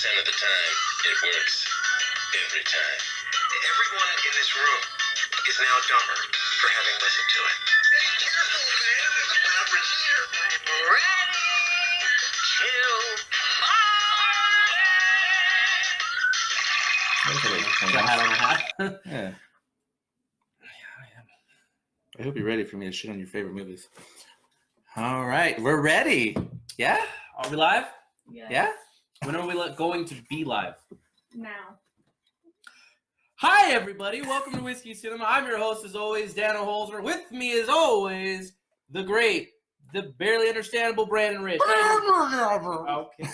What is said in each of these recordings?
of the time, it works every time. Everyone in this room is now dumber for having listened to it. Be careful, man. There's a beverage here. Ready to chill. Yeah. I hope you're ready for me to shit on your favorite movies. All right, we're ready. Yeah? Are we live? Yeah? When are we going to be live? Now. Hi, everybody. Welcome to Whiskey Cinema. I'm your host, as always, Dana Holzer. With me, as always, the great, the barely understandable Brandon Rich. Okay.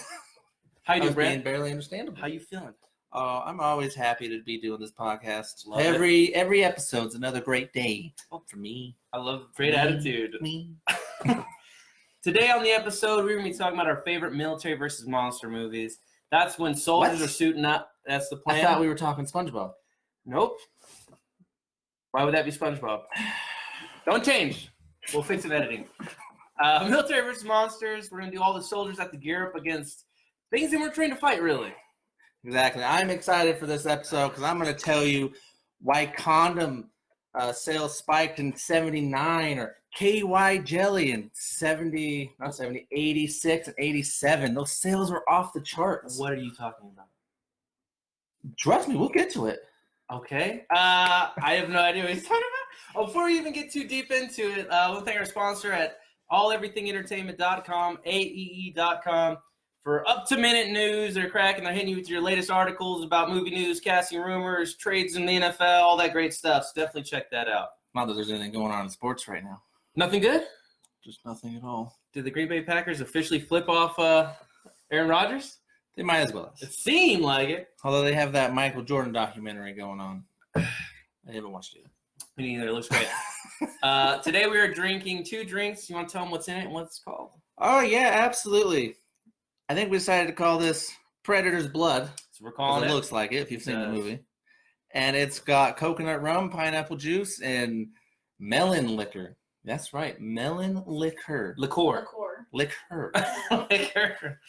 How you doing, Brandon? Barely understandable. How you feeling? I'm always happy to be doing this podcast. Love Every episode's another great day for me. I love great attitude. Me. Today on the episode, we're going to be talking about our favorite military versus monster movies. That's when soldiers What? are suiting up. That's the plan. I thought we were talking SpongeBob. Nope. Why would that be SpongeBob? Don't change. We'll fix it editing. Military versus monsters. We're going to do all the soldiers have to gear up against things they weren't trained to fight, really. Exactly. I'm excited for this episode because I'm going to tell you why condom sales spiked in 79 or KY jelly in 86 and 87. Those sales were off the charts. What are you talking about? Trust me, we'll get to it. Okay. I have no idea what he's talking about. Before we even get too deep into it, we'll thank our sponsor at alleverythingentertainment.com, AEE.com, for up-to-minute news. They're hitting you with your latest articles about movie news, casting rumors, trades in the NFL, all that great stuff. So definitely check that out. Not that there's anything going on in sports right now. Nothing good? Just nothing at all. Did the Green Bay Packers officially flip off Aaron Rodgers? They might as well. It seemed like it. Although they have that Michael Jordan documentary going on. I haven't watched it yet. Me neither. It looks great. Today we are drinking 2 drinks. You want to tell them what's in it and what it's called? Oh, yeah, absolutely. I think we decided to call this Predator's Blood. So we're calling It it. looks like it if you've seen the does. movie. And it's got coconut rum, pineapple juice, and melon liquor. That's right, melon liquor. Liqueur. Liquor. Liquor.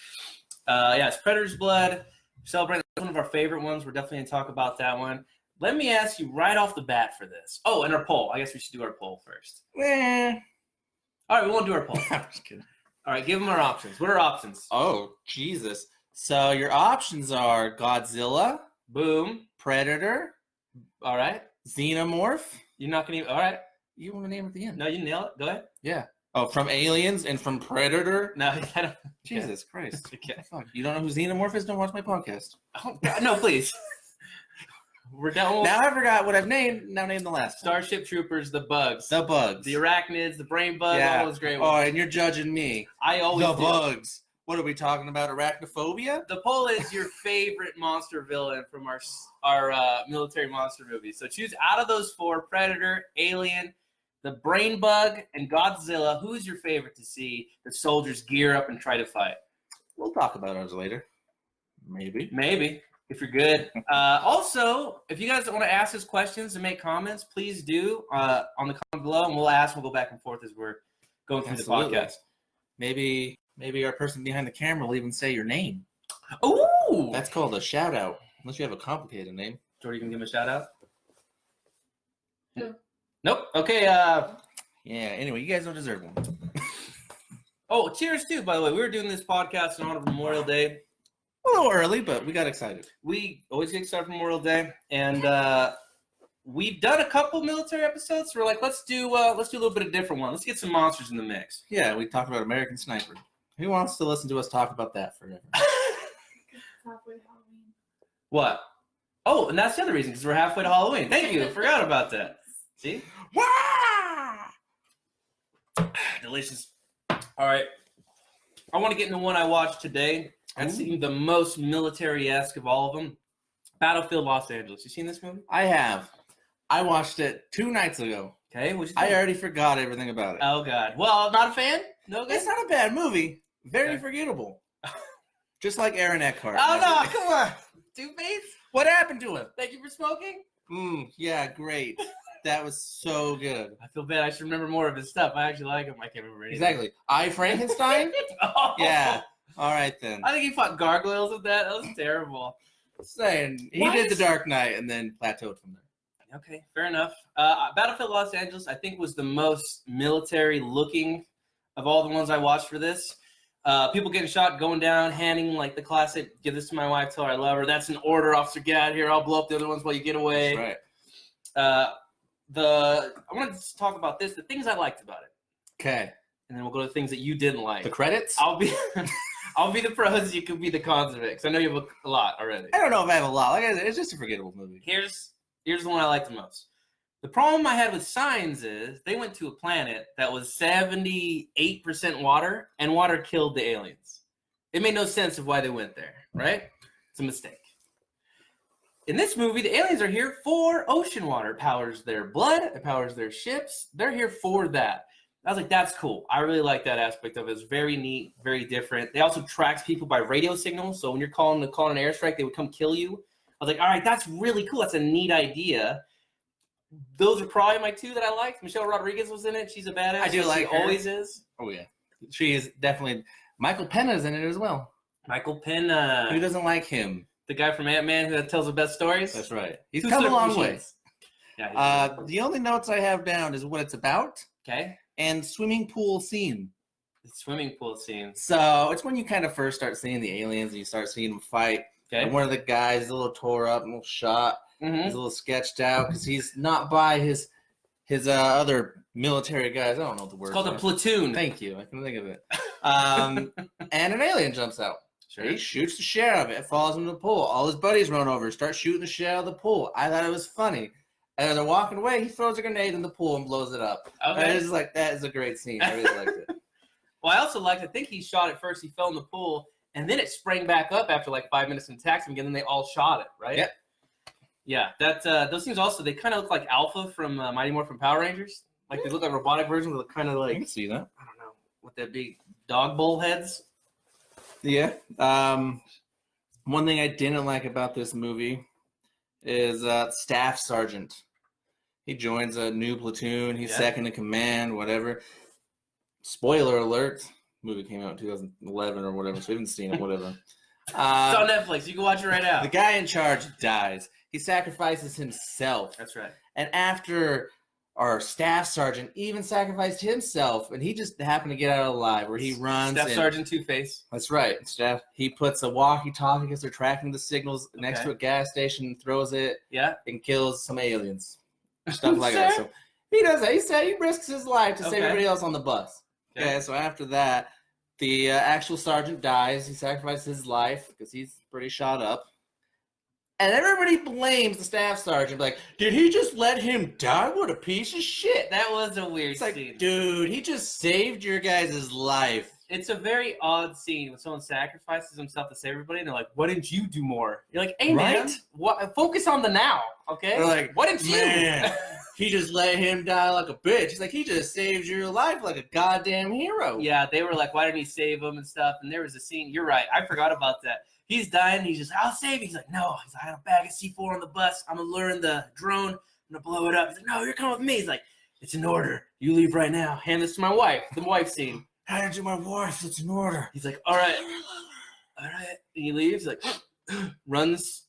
Yeah, it's Predator's Blood. Celebrating one of our favorite ones. We're definitely going to talk about that one. Let me ask you right off the bat for this. Oh, and our poll. I guess we should do our poll first. All right, we won't do our poll. I'm just kidding. All right, give them our options. What are options? Oh, Jesus. So your options are Godzilla, Boom. Predator, All right. Xenomorph. You're not going to even. All right. You want to name it at the end? No, you nail it. Go ahead. Yeah. Oh, from Aliens and from Predator? No, I don't. Jesus Christ. Okay. Fuck. You don't know who Xenomorph is? Don't watch my podcast. Oh, God, no, please. We're done. Now I forgot what I've named. Now name the last. Starship Troopers, the bugs. The bugs. The arachnids, the brain bugs, all those great Oh, ones. and you're judging me. I always The do. bugs. What are we talking about? Arachnophobia? The poll is your favorite monster villain from our military monster movies. So choose out of those 4, Predator, Alien, the Brain Bug, and Godzilla. Who is your favorite to see the soldiers gear up and try to fight? We'll talk about ours later. Maybe. Maybe, if you're good. Also, if you guys want to ask us questions and make comments, please do on the comment below, and we'll go back and forth as we're going through Absolutely. the podcast. Maybe our person behind the camera will even say your name. Ooh! That's called a shout out. Unless you have a complicated name. Jordy, you can give him a shout out? No. Nope. Okay, Yeah, anyway, you guys don't deserve one. Oh, cheers too, by the way. We were doing this podcast in honor of Memorial Day. A little early, but we got excited. We always get excited for Memorial Day, and we've done a couple military episodes. So we're like, let's do a little bit of different one. Let's get some monsters in the mix. Yeah, we talked about American Sniper. Who wants to listen to us talk about that forever? Halfway to Halloween. What? Oh, and that's the other reason, because we're halfway to Halloween. Thank you. Forgot about that. See? Delicious. All right. I want to get into one I watched today. That seemed the most military-esque of all of them. Battlefield Los Angeles. You seen this movie? I have. I watched it 2 nights ago. Okay. What'd you think? I already forgot everything about it. Oh, God. Well, not a fan? No good? It's not a bad movie. Very Okay. forgettable. Just like Aaron Eckhart. Oh, no. Come on. Two-Face? What happened to him? Thank you for smoking? Yeah, great. That was so good. I feel bad. I should remember more of his stuff. I actually like him. I can't remember anything. Exactly. I, Frankenstein? Oh. Yeah. All right then. I think he fought gargoyles with that. That was terrible. Saying he Why did the is- Dark Knight and then plateaued from there. Okay, fair enough. Battlefield Los Angeles, I think, was the most military looking of all the ones I watched for this. People getting shot, going down, handing like the classic, give this to my wife, tell her I love her. That's an order, officer, get out of here. I'll blow up the other ones while you get away. That's right. I want to talk about this, the things I liked about it. Okay. And then we'll go to the things that you didn't like. The credits? I'll be I'll be the pros, you can be the cons of it, because I know you have a lot already. I don't know if I have a lot. Like I said, it's just a forgettable movie. Here's the one I like the most. The problem I had with Signs is they went to a planet that was 78% water, and water killed the aliens. It made no sense of why they went there, right? It's a mistake. In this movie, the aliens are here for ocean water. It powers their blood, it powers their ships. They're here for that. I was like, that's cool. I really like that aspect of it. It's very neat, very different. They also track people by radio signals. So when you're calling an airstrike, they would come kill you. I was like, all right, that's really cool. That's a neat idea. Those are probably my two that I liked. Michelle Rodriguez was in it. She's a badass. I do like she her. always is. Oh yeah. She is definitely Michael Pena's in it as well. Michael Penn, Who doesn't like him? the guy from Ant-Man who tells the best stories. That's right. He's Two come a slurp long way. machines. Yeah. he's really The only notes I have down is what it's about cool. Okay. and swimming pool scene. The swimming pool scene. So it's when you kind of first start seeing the aliens and you start seeing them fight. Okay. And one of the guys is a little tore up, a little shot. Mm-hmm. He's a little sketched out because he's not by his other military guys. I don't know what the word. It's called a platoon. Thank you. I can think of it. And an alien jumps out. Sure. He shoots the shit out of it. It falls into the pool. All his buddies run over, start shooting the shit out of the pool. I thought it was funny. And as they're walking away, he throws a grenade in the pool and blows it up. Okay. And it's like, that is a great scene. I really liked it. Well, I also liked, I think he shot it first. He fell in the pool, and then it sprang back up after like 5 minutes and attacked him again. And then they all shot it, right? Yep. Yeah, that those things also, they kind of look like Alpha from Mighty Morphin Power Rangers. Like they look like robotic versions. They look kind of I like, can see that. I don't know, with their big dog bowl heads. Yeah. One thing I didn't like about this movie is Staff Sergeant. He joins a new platoon. He's Yeah. second in command, whatever. Spoiler alert. Movie came out in 2011 or whatever, so we haven't seen it, whatever. It's on Netflix. You can watch it right now. The guy in charge dies. He sacrifices himself. That's right. And after our staff sergeant even sacrificed himself, and he just happened to get out alive, where he runs. Staff and- Sergeant Two-Face. That's right, Staff. He puts a walkie-talkie because they're tracking the signals next Okay. to a gas station and throws it Yeah. and kills some aliens. Stuff like that. So he does that. He said he risks his life to save Okay. everybody else on the bus. Okay. Okay, so after that, the actual sergeant dies. He sacrifices his life because he's pretty shot up. And everybody blames the staff sergeant. Like, did he just let him die? What a piece of shit. That was a weird It's like, scene. dude, he just saved your guys' life. It's a very odd scene when someone sacrifices himself to save everybody, and they're like, "Why didn't you do more?" You're like, "Hey, man, Right? what? Focus on the now, okay? They're like, why didn't you?" man, he just let him die like a bitch. He's like, he just saved your life like a goddamn hero. Yeah, they were like, "Why didn't he save him and stuff?" And there was a scene. You're right. I forgot about that. He's dying. He's just, "I'll save you." He's like, "No." He's like, "I have a bag of C4 on the bus. I'm gonna lure in the drone. I'm gonna blow it up." He's like, "No, you're coming with me." He's like, "It's an order. You leave right now. Hand this to my wife." The wife scene. Hand it to my wife. It's an order. He's like, "All right, all right." And he leaves. Like, runs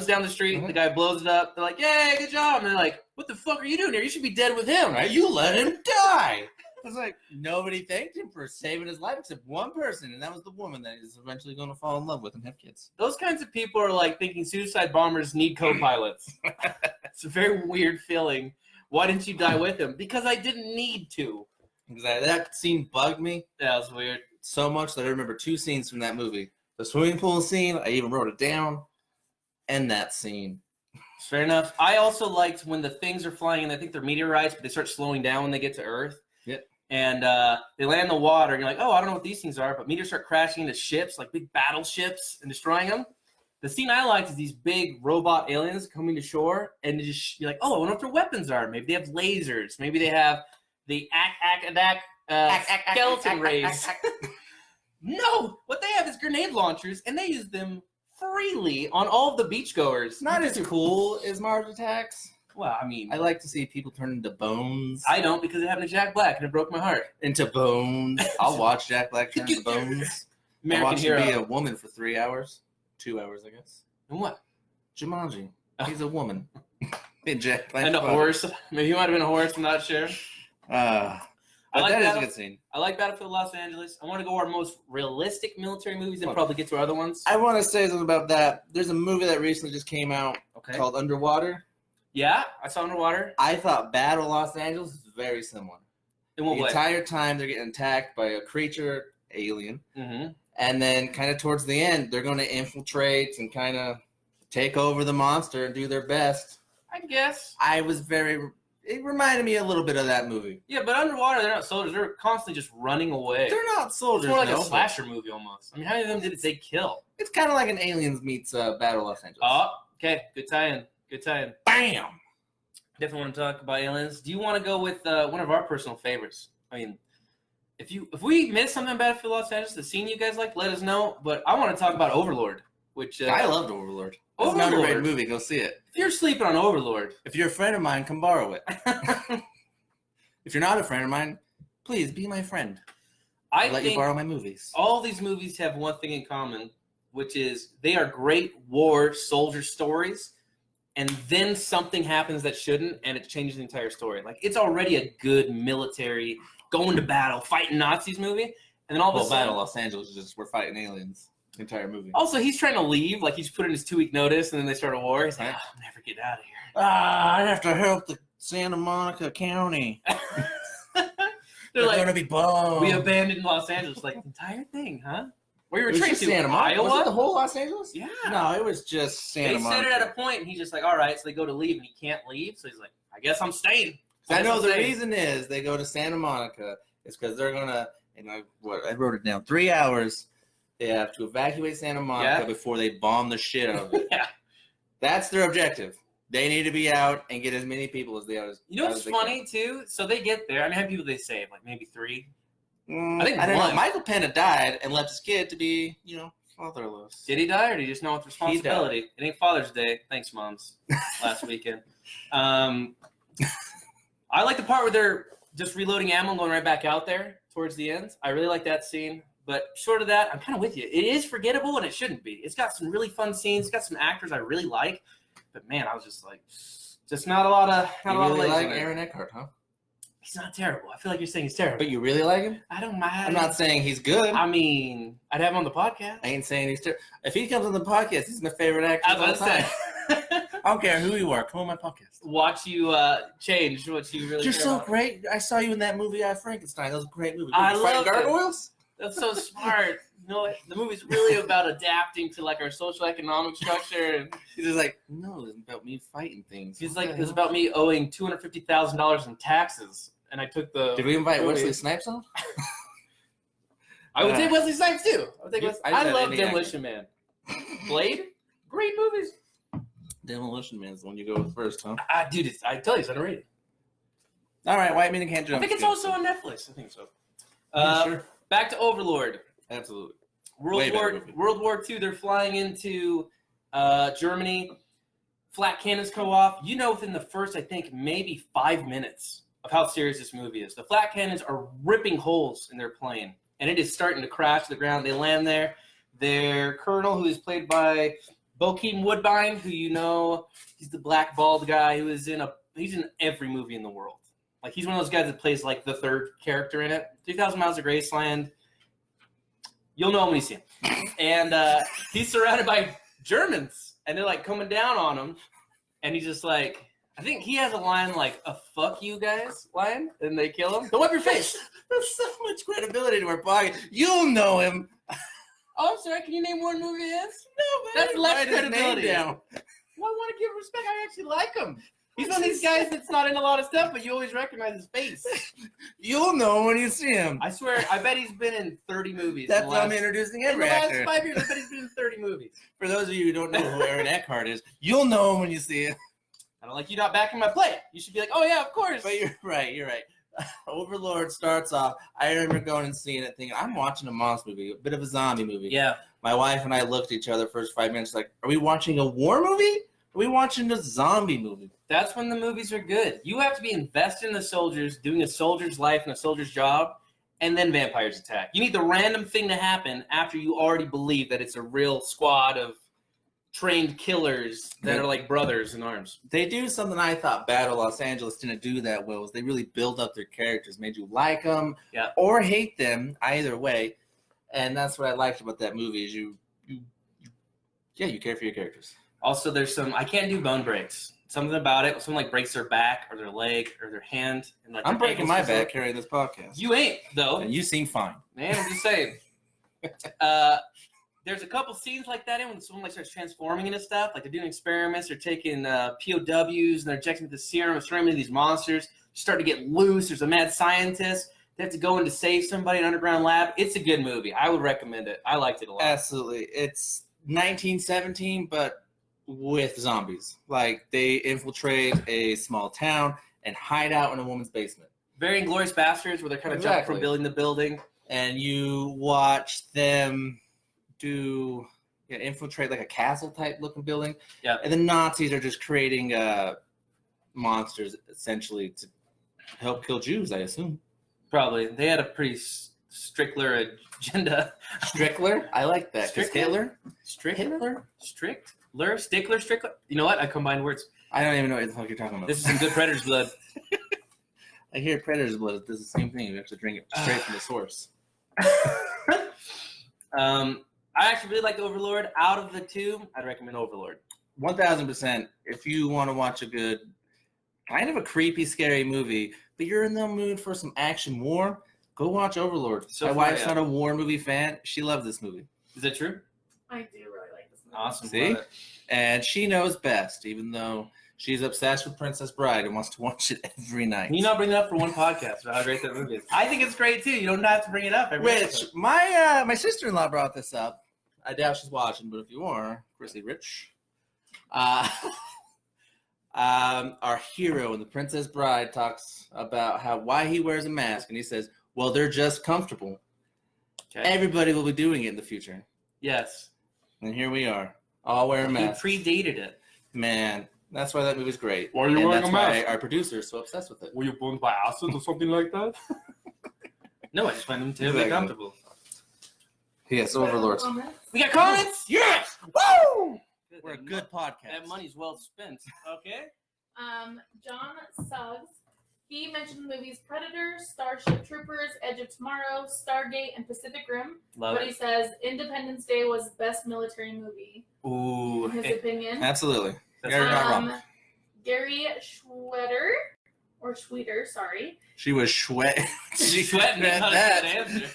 down the street. Mhm. The guy blows it up. They're like, "Yay, good job!" And they're like, "What the fuck are you doing here? You should be dead with him, Right? You let him die. I was like, nobody thanked him for saving his life except one person, and that was the woman that he's eventually going to fall in love with and have kids. Those kinds of people are like thinking suicide bombers need co-pilots. It's a very weird feeling. Why didn't you die with him? Because I didn't need to. Exactly. That scene bugged me That was weird. so much that I remember two scenes from that movie. The swimming pool scene, I even wrote it down, and that scene. Fair enough. I also liked when the things are flying, and I think they're meteorites, but they start slowing down when they get to Earth. Yep. And they land in the water, and you're like, "Oh, I don't know what these things are," but meteors start crashing into ships, like big battleships, and destroying them. The scene I liked is these big robot aliens coming to shore, and you're like, "Oh, I wonder what their weapons are. Maybe they have lasers. Maybe they have the skeleton rays." No, what they have is grenade launchers, and they use them freely on all of the beachgoers. Not as cool as Mars Attacks. Well, I mean, I like to see people turn into bones. I don't, because it happened to Jack Black, and it broke my heart. Into bones. I'll watch Jack Black turn into bones. American watched hero. him be a woman for 3 hours, 2 hours, I guess. And what? Jumanji. He's a woman. And Jack And a horse. Maybe he might have been a horse. I'm not sure. But like that is a Battle- good scene. I like Battlefield Los Angeles. I want to go our most realistic military movies and probably get to our other ones. I want to say something about that. There's a movie that recently just came out Okay. called Underwater. Yeah, I saw Underwater. I thought Battle Los Angeles is very similar. In The what way? entire time they're getting attacked by a creature, alien, Mm-hmm. and then kind of towards the end they're going to infiltrate and kind of take over the monster and do their best. I guess. It reminded me a little bit of that movie. Yeah, but underwater, they're not soldiers. They're constantly just running away. They're not It's soldiers. more like no, a slasher movie almost. I mean, how many of them did they kill? It's kind of like an Aliens meets Battle Los Angeles. Oh, okay. Good tie-in. Good tie-in. Bam! Definitely want to talk about aliens. Do you want to go with one of our personal favorites? I mean, if we missed something about Battlefield Los Angeles, the scene you guys like, let us know. But I want to talk about Overlord, which I loved Overlord. It's an Overlord. underrated movie. Go see it. If you're sleeping on Overlord, If you're a friend of mine, come borrow it. If you're not a friend of mine, please be my friend. I I'll let you think borrow my movies. all these movies have one thing in common, which is they are great war soldier stories, and then something happens that shouldn't, and it changes the entire story. Like, it's already a good military, going to battle, fighting Nazis movie, and then all of a Well, sudden... Battle Los Angeles is just we're fighting aliens. The entire movie. Also, he's trying to leave, like he's put in his 2-week notice, and then they start a war. He's like, Right. I'll never get out of here. I have to help the Santa Monica County. They're like, gonna be bombed. we abandoned Los Angeles. Like, the entire thing, huh? Where you were It was trained just to? Santa Monica. Iowa? Was it the whole Los Angeles? Yeah. No, it was just Santa They Monica. said it at a point, and he's just like, all right. So they go to leave, and he can't leave. So he's like, I guess I'm staying. I know guess the I'm staying. reason is they go to Santa Monica is because they're gonna. And I wrote it down. 3 hours. They have to evacuate Santa Monica Yeah. before they bomb the shit out of it. Yeah. That's their objective. They need to be out and get as many people as they are. You know what's funny, too? So they get there. I mean, how many people did they save? Like, maybe 3? I think don't know. one. Michael Pena died and left his kid to be, fatherless. Did he die, or did he just know with responsibility? It ain't Father's Day. Thanks, moms. Last weekend. I like the part where they're just reloading ammo and going right back out there towards the end. I really like that scene. But short of that, I'm kind of with you. It is forgettable, and it shouldn't be. It's got some really fun scenes. It's got some actors I really like. But, man, I was just like, just not a lot of You legs really like in it. Aaron Eckhart, huh? He's not terrible. I feel like you're saying he's terrible. But you really like him? I don't mind. I'm not saying he's good. I mean, I'd have him on the podcast. I ain't saying he's terrible. If he comes on the podcast, he's my favorite actor I of all was about to time. say. I don't care who you are. Come on my podcast. Watch you change what you really You're care so about. great. I saw you in that movie, Frankenstein. That was a great movie. I You fighting loved it. gargoyles? That's so smart. You know what? The movie's really about adapting to like our social economic structure. And He's just like, no, it's about me fighting things. he's What like, the it's hell? about me owing $250,000 in taxes. And I took the. Did we invite movie. Wesley Snipes on? I would take Wesley Snipes too. I would take You- Wesley. I I said love any Demolition Man. Blade, great movies. Demolition Man is the one you go with first, huh? Dude, I tell you, it's underrated. All right, White Man Can't I Jump. think it's also on Netflix. I think so. Yeah, sure. Back to Overlord. Absolutely. World Way better movie. War II. They're flying into Germany. Flat cannons go off. You know, within the first, I think, maybe 5 minutes of how serious this movie is. The flat cannons are ripping holes in their plane, and it is starting to crash to the ground. They land there. Their colonel, who is played by Bokeem Woodbine, who you know, he's the black bald guy who is he's in every movie in the world. Like, he's one of those guys that plays like the third character in it. 3,000 Miles of Graceland. You'll know him when you see him. And he's surrounded by Germans, and they're like coming down on him. And he's just like, I think he has a line like a "fuck you guys" line, and they kill him. Don't wipe your face. There's so much credibility to our podcast. You'll know him. Oh, I'm sorry. Can you name one movie he is? No, man. That's less Write his name credibility. down. Well, I want to give respect. I actually like him. He's one of these guys that's not in a lot of stuff, but you always recognize his face. You'll know when you see him. I swear, I bet he's been in 30 movies. That's in why I'm introducing in the every last actor. 5 years. I bet he's been in 30 movies. For those of you who don't know who Aaron Eckhart is, you'll know him when you see him. I don't like you not backing my play. You should be like, oh yeah, of course. But you're right. Overlord starts off. I remember going and seeing it thinking, I'm watching a monster movie, a bit of a zombie movie. Yeah. My wife and I looked at each other first 5 minutes like, are we watching a war movie? Are we watching a zombie movie? That's when the movies are good. You have to be invested in the soldiers, doing a soldier's life and a soldier's job, and then vampires attack. You need the random thing to happen after you already believe that it's a real squad of trained killers that are like brothers in arms. They do something I thought Battle Los Angeles didn't do that well. Is they really build up their characters, made you like them or hate them, either way. And that's what I liked about that movie is you care for your characters. Also, there's some I can't do bone breaks. Something about it. Someone like breaks their back or their leg or their hand. And like I'm breaking my back carrying this podcast. You ain't though. And you seem fine. Man, I'm just saying. There's a couple scenes like that in when someone like starts transforming into stuff. Like they're doing experiments. They're taking POWs and they're injecting with the serum and turning them into these monsters. Start to get loose. There's a mad scientist. They have to go in to save somebody in an underground lab. It's a good movie. I would recommend it. I liked it a lot. Absolutely. It's 1917, but with zombies. Like they infiltrate a small town and hide out in a woman's basement. Very Inglourious Bastards, where they're kind of jumping from building to building. And you watch them infiltrate like a castle type looking building. Yeah. And the Nazis are just creating monsters essentially to help kill Jews, I assume. Probably. They had a pretty Strickler agenda. Strickler? I like that. Strickler? Hitler? Strickler? Strickler? You know what? I combined words. I don't even know what the fuck you're talking about. This is some good Predator's blood. I hear Predator's blood. It's the same thing. You have to drink it straight from the source. I actually really like Overlord. Out of the two, I'd recommend Overlord. 1000%. If you want to watch a good, kind of a creepy, scary movie, but you're in the mood for some action war, go watch Overlord. My wife's not a war movie fan. She loves this movie. Is that true? I do really like this movie. Awesome. See? And she knows best, even though she's obsessed with Princess Bride and wants to watch it every night. Can you not bring it up for one podcast about how great that movie is? I think it's great too. You don't have to bring it up every episode. My sister-in-law brought this up. I doubt she's watching, but if you are, Chrissy Rich, our hero in The Princess Bride talks about why he wears a mask, and he says, well, they're just comfortable. Okay. Everybody will be doing it in the future. Yes. And here we are, all wearing masks. He predated it. Man, that's why that movie's great. Why are you wearing a mask? That's why our producer is so obsessed with it. Were you burned by acid or something like that? No, I just find them terribly comfortable. Yes, Overlord. We got comments? Yes! Woo! Good. We're a good podcast. That money's well spent. Okay. John Suggs. He mentioned the movies Predator, Starship Troopers, Edge of Tomorrow, Stargate, and Pacific Rim. Love He says Independence Day was the best military movie. Ooh. In his opinion. Absolutely. That's You're not wrong. Gary Schweter, sorry. She was sweating. She sweating at that answer.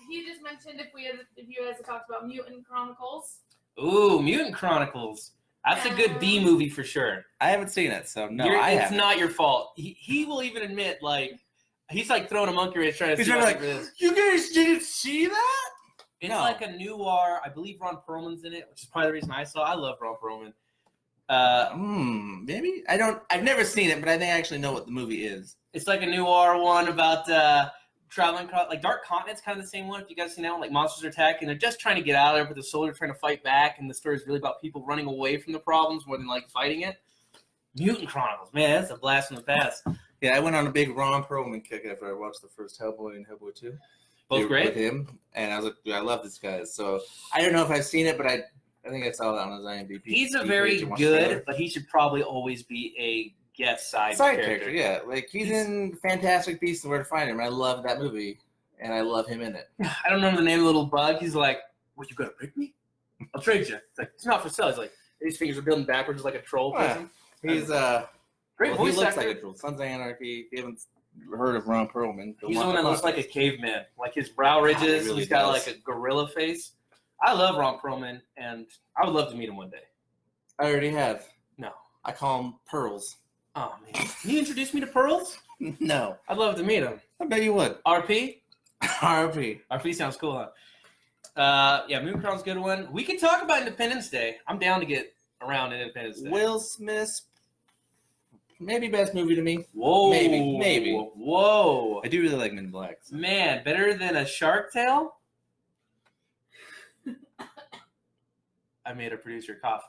He just mentioned if you guys had talked about Mutant Chronicles. Ooh, Mutant Chronicles. That's a good B movie for sure. I haven't seen it, so no, It's not your fault. He will even admit, like, he's like throwing a monkey wrench trying to see like, you guys didn't see that? It's like a noir. I believe Ron Perlman's in it, which is probably the reason I saw it. I love Ron Perlman. Maybe? I've never seen it, but I think I actually know what the movie is. It's like a noir one about traveling across, like Dark Continent's kind of the same one. If you guys seen that one, like monsters are attacking, they're just trying to get out of there, but the soldiers are trying to fight back, and the story is really about people running away from the problems more than like fighting it. Mutant Chronicles, man, that's a blast from the past. Yeah, I went on a big Ron Perlman kick after I watched the first Hellboy and Hellboy 2. Both great. With him, and I was like, dude, I love this guy. So I don't know if I've seen it, but I think I saw that on his IMDb. He's a very good, but he should probably always be a guest side character. Yeah, like he's in Fantastic Beasts and Where to Find Him. I love that movie, and I love him in it. I don't remember the name of the little bug. He's like, "What, you gonna break me? I'll trade you." It's like, it's not for sale. He's like, his fingers are building backwards like a troll person. He's great he voice looks actor. like a troll. Sons of Anarchy. If you haven't heard of Ron Perlman, He's the one that looks like a caveman. Like his brow ridges. Really he's got does. like a gorilla face. I love Ron Perlman, and I would love to meet him one day. I already have. No. I call him Pearls. Oh, man. Can you introduce me to Pearls? No. I'd love to meet him. I bet you would. RP? RP. RP sounds cool, huh? Yeah, Moon Crown's a good one. We can talk about Independence Day. I'm down to get around Independence Day. Will Smith's maybe best movie to me. Whoa. Maybe. Whoa. I do really like Men in Black. So. Man, better than a Shark Tale? I made a producer cough.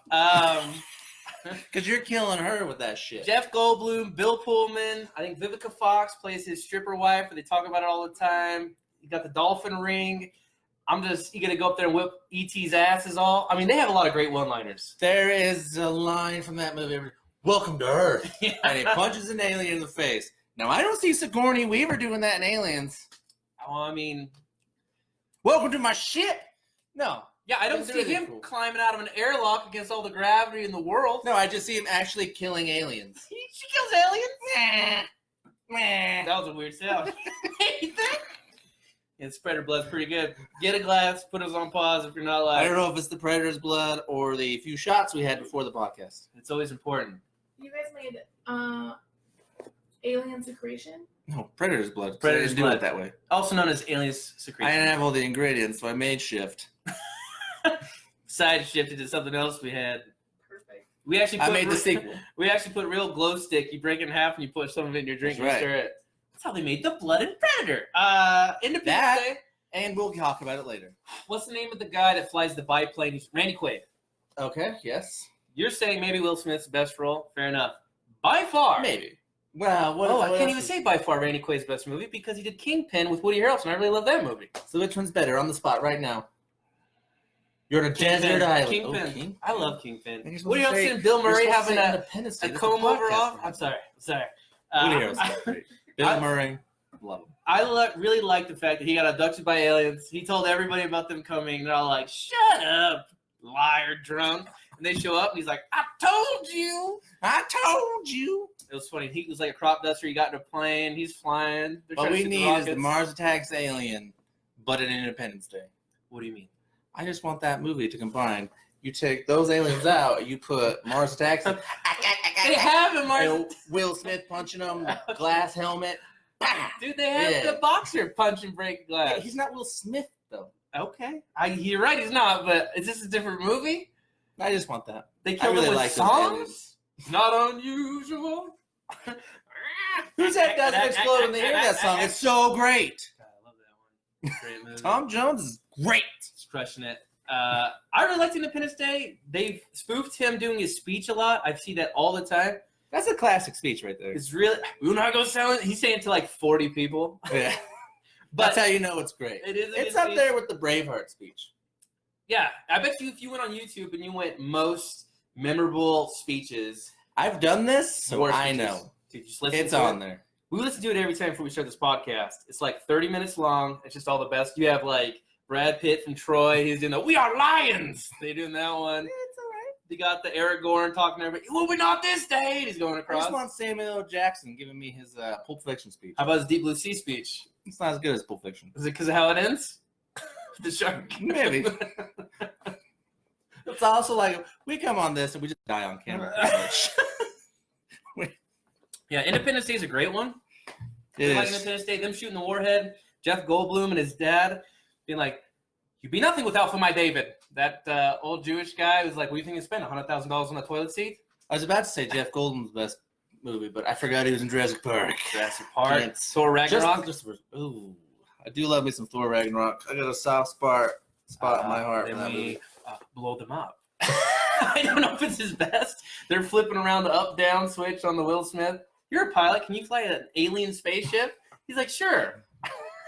Because you're killing her with that shit. Jeff Goldblum, Bill Pullman. I think Vivica Fox plays his stripper wife, and they talk about it all the time. You got the dolphin ring. You gonna go up there and whip E.T.'s ass is all. I mean, they have a lot of great one-liners. There is a line from that movie. Welcome to Earth. Yeah. And he punches an alien in the face. Now, I don't see Sigourney Weaver doing that in Aliens. Well, I mean, Welcome to my ship. No. yeah, I don't That's see really him cool. climbing out of an airlock against all the gravity in the world. No, I just see him actually killing aliens. She kills aliens. That was a weird sound. You think? And spreader blood's pretty good. Get a glass, put us on pause if you're not I live. don't know if it's the Predator's blood or the few shots we had before the podcast. It's always important. You guys made Alien Secretion? No, Predator's blood. Predator's I didn't do blood. it that way. Also known as aliens I secretion. didn't have all the ingredients, so I made shift. Side shifted to something else we had. Perfect. We actually I put made the sequel. We actually put real glow stick. You break it in half and you put some of it in your drink That's and right. stir it. That's how they made the Blood and Predator. Independence That- Day. And we'll talk about it later. What's the name of the guy that flies the biplane? He's Randy Quaid. Okay, yes. You're saying maybe Will Smith's best role? Fair enough. By far. Maybe. Well, what, Oh, what I can't else even is- say by far Randy Quaid's best movie because he did Kingpin with Woody Harrelson. I really love that movie. So which one's better? On the spot right now. You're on a Kingpin. desert island. Kingpin. Oh, Kingpin. I love Kingpin. And you're supposed Woody to say- Harrelson and Bill Murray You're supposed having to say a Independence Day. This is comb over podcast off. for him. I'm sorry. Woody Harrelson. Great. Bill I- Murray. Love him. I really like the fact that he got abducted by aliens. He told everybody about them coming. They're all like, "Shut up, liar, drunk." And they show up, and he's like, "I told you." I told you. It was funny. He was like a crop duster. He got in a plane. He's flying. They're What trying to we shoot need is the rockets. Mars Attacks alien, but an Independence Day. What do you mean? I just want that movie to combine. You take those aliens out, you put Mars Attacks in. They have him, Mars. And Will Smith punching them, glass helmet. Dude, they have Yeah. the boxer punch and break glass. Hey, he's not Will Smith, though. Okay. You're right, he's not, but is this a different movie? I just want that. They I killed really him with like those songs? aliens. Not unusual. Who's that doesn't explode when they hear that song? It's so great. God, I love that one. Great movie. Tom Jones is great. He's crushing it. I really liked Independence Day. They've spoofed him doing his speech a lot. I see that all the time. That's a classic speech right there. It's really, we're not going to sell it. He's saying it to like 40 people. Yeah. But That's how you know it's great. it is a It's good up speech. there with the Braveheart speech. Yeah, I bet you if you went on YouTube and you went most memorable speeches, I've done this, so your I speeches. know. Dude, just listen It's to on it. there. We listen to it every time before we start this podcast. It's like 30 minutes long. It's just all the best. You have like Brad Pitt from Troy. He's doing the "We Are Lions." They're doing that one. It's all right. They got the Aragorn talking to everybody. Well, we're not this day. He's going I across. just want Samuel L. Jackson giving me his Pulp Fiction speech. How about his Deep Blue Sea speech? It's not as good as Pulp Fiction. Is it because of how it ends? The shark. Maybe. It's also like we come on this and we just die on camera. Yeah, Independence Day is a great one. It Like is. Independence Day, them shooting the warhead. Jeff Goldblum and his dad being like, "You'd be nothing without for my David." That old Jewish guy was like, "What do you think you spent? $100,000 on a toilet seat?" I was about to say Jeff Goldblum's best movie, but I forgot he was in Jurassic Park. Jurassic Park, Yes. Thor Ragnarok. Ooh, I do love me some Thor Ragnarok. I got a soft spot in my heart for Then that we movie. blow them up. I don't know if it's his best. They're flipping around the up-down switch on the Will Smith. You're a pilot. Can you fly an alien spaceship? He's like, sure.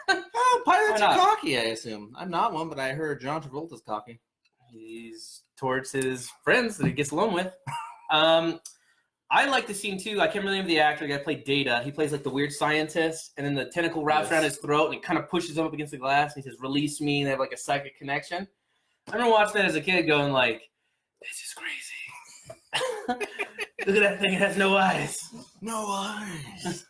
Oh, pilots Why are not? cocky, I assume. I'm not one, but I heard John Travolta's cocky. He's towards his friends that he gets along with. I like the scene too. I can't remember the name of the actor. The guy played Data. He plays like the weird scientist, and then the tentacle wraps Yes. around his throat, and it kind of pushes him up against the glass. And he says, "Release me." And they have like a psychic connection. I remember watching that as a kid, going like, "This is crazy." Look at that thing; it has no eyes. No eyes.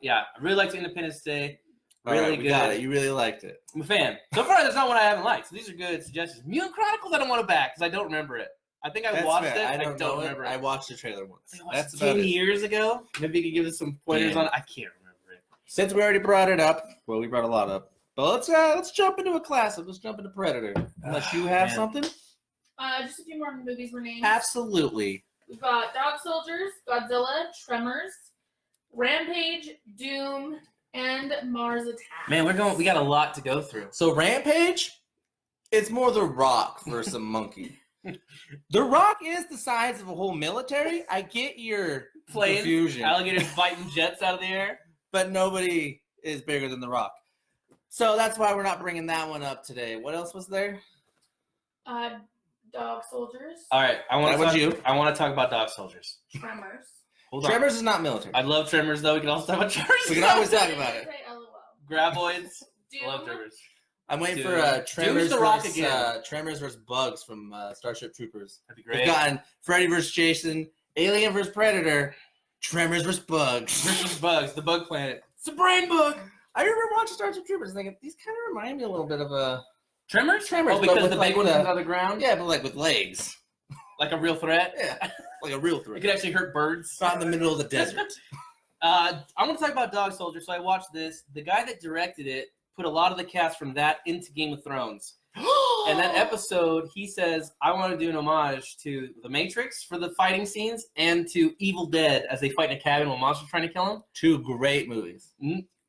Yeah, I really liked Independence Day. All Really right, we good. got it. You really liked it. I'm a fan. So far, there's not one I haven't liked. So these are good suggestions. Mutant Chronicles, I don't want to back because I don't remember it. I think I That's watched fair. it. I don't know remember it. I watched the trailer once. I watched That's it about 10 it. years ago. Maybe you could give us some pointers Yeah. on it. I can't remember it. Since we already brought it up, well, we brought a lot up. But let's jump into a classic. Let's jump into Predator. Unless you have Man. something. Just a few more movies were named. Absolutely. We've got Dog Soldiers, Godzilla, Tremors, Rampage, Doom, and Mars Attack. Man, we got a lot to go through. So Rampage, it's more The Rock versus a monkey. The Rock is the size of a whole military. I get your Planes, confusion, alligators biting jets out of the air. but nobody is bigger than The Rock. So that's why we're not bringing that one up today. What else was there? Dog soldiers. All right, I want That was to you. talk about dog soldiers. Tremors. Hold on. Tremors is not military. I love Tremors though. We can also talk about Tremors. We can always talk about it. Say LOL. Graboids. I love Doom. Tremors. I'm waiting Dude. for Tremors Doom's The Rock versus again. Tremors versus Bugs from Starship Troopers. That'd be We've great. gotten Freddy versus Jason, Alien versus Predator, Tremors versus Bugs. Versus Bugs, the Bug Planet. It's a brain bug. I remember watching Starship Troopers thinking these kind of remind me a little bit of a Tremors? Tremors, Oh, but because with, the like, big one the- comes out of the ground? yeah, but like with legs. Like a real threat? Yeah, like a real It threat. could actually hurt birds. It's not in the middle of the desert. I want to talk about Dog Soldier, so I watched this. The guy that directed it put a lot of the cast from that into Game of Thrones. And that episode, he says, I want to do an homage to The Matrix for the fighting scenes and to Evil Dead as they fight in a cabin while monsters trying to kill them. Two great movies.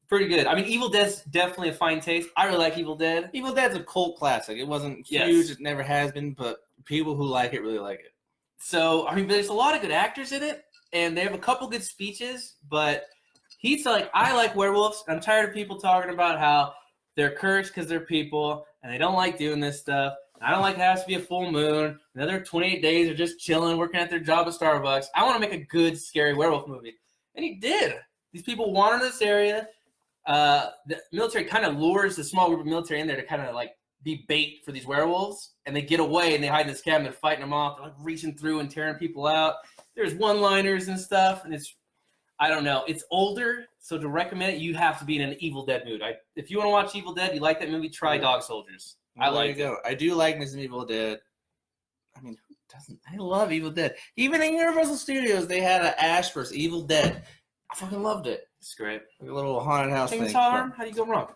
Pretty good. I mean, Evil Dead's definitely a fine taste. I really like Evil Dead. Evil Dead's a cult classic. It wasn't Yes. huge. It never has been, but people who like it really like it. So, I mean, there's a lot of good actors in it, and they have a couple good speeches, but he's like, I like werewolves. I'm tired of people talking about how they're cursed because they're people, and they don't like doing this stuff. I don't like it has to be a full moon. Another 28 days are just chilling, working at their job at Starbucks. I want to make a good, scary werewolf movie. And he did. These people wander this area. The military kind of lures the small group of military in there to kind of like be bait for these werewolves, and they get away and they hide in this cabin. They're fighting them off. They're like reaching through and tearing people out. There's one-liners and stuff, and I don't know. It's older, so to recommend it, you have to be in an Evil Dead mood. If you want to watch Evil Dead, you like that movie, try Dog Soldiers. I There like you go. I do like Mrs. Evil Dead. I mean, who doesn't? I love Evil Dead. Even in Universal Studios, they had an Ash vs. Evil Dead. I fucking loved it. It's great. Like a little haunted house King thing. Harm, how do you go wrong?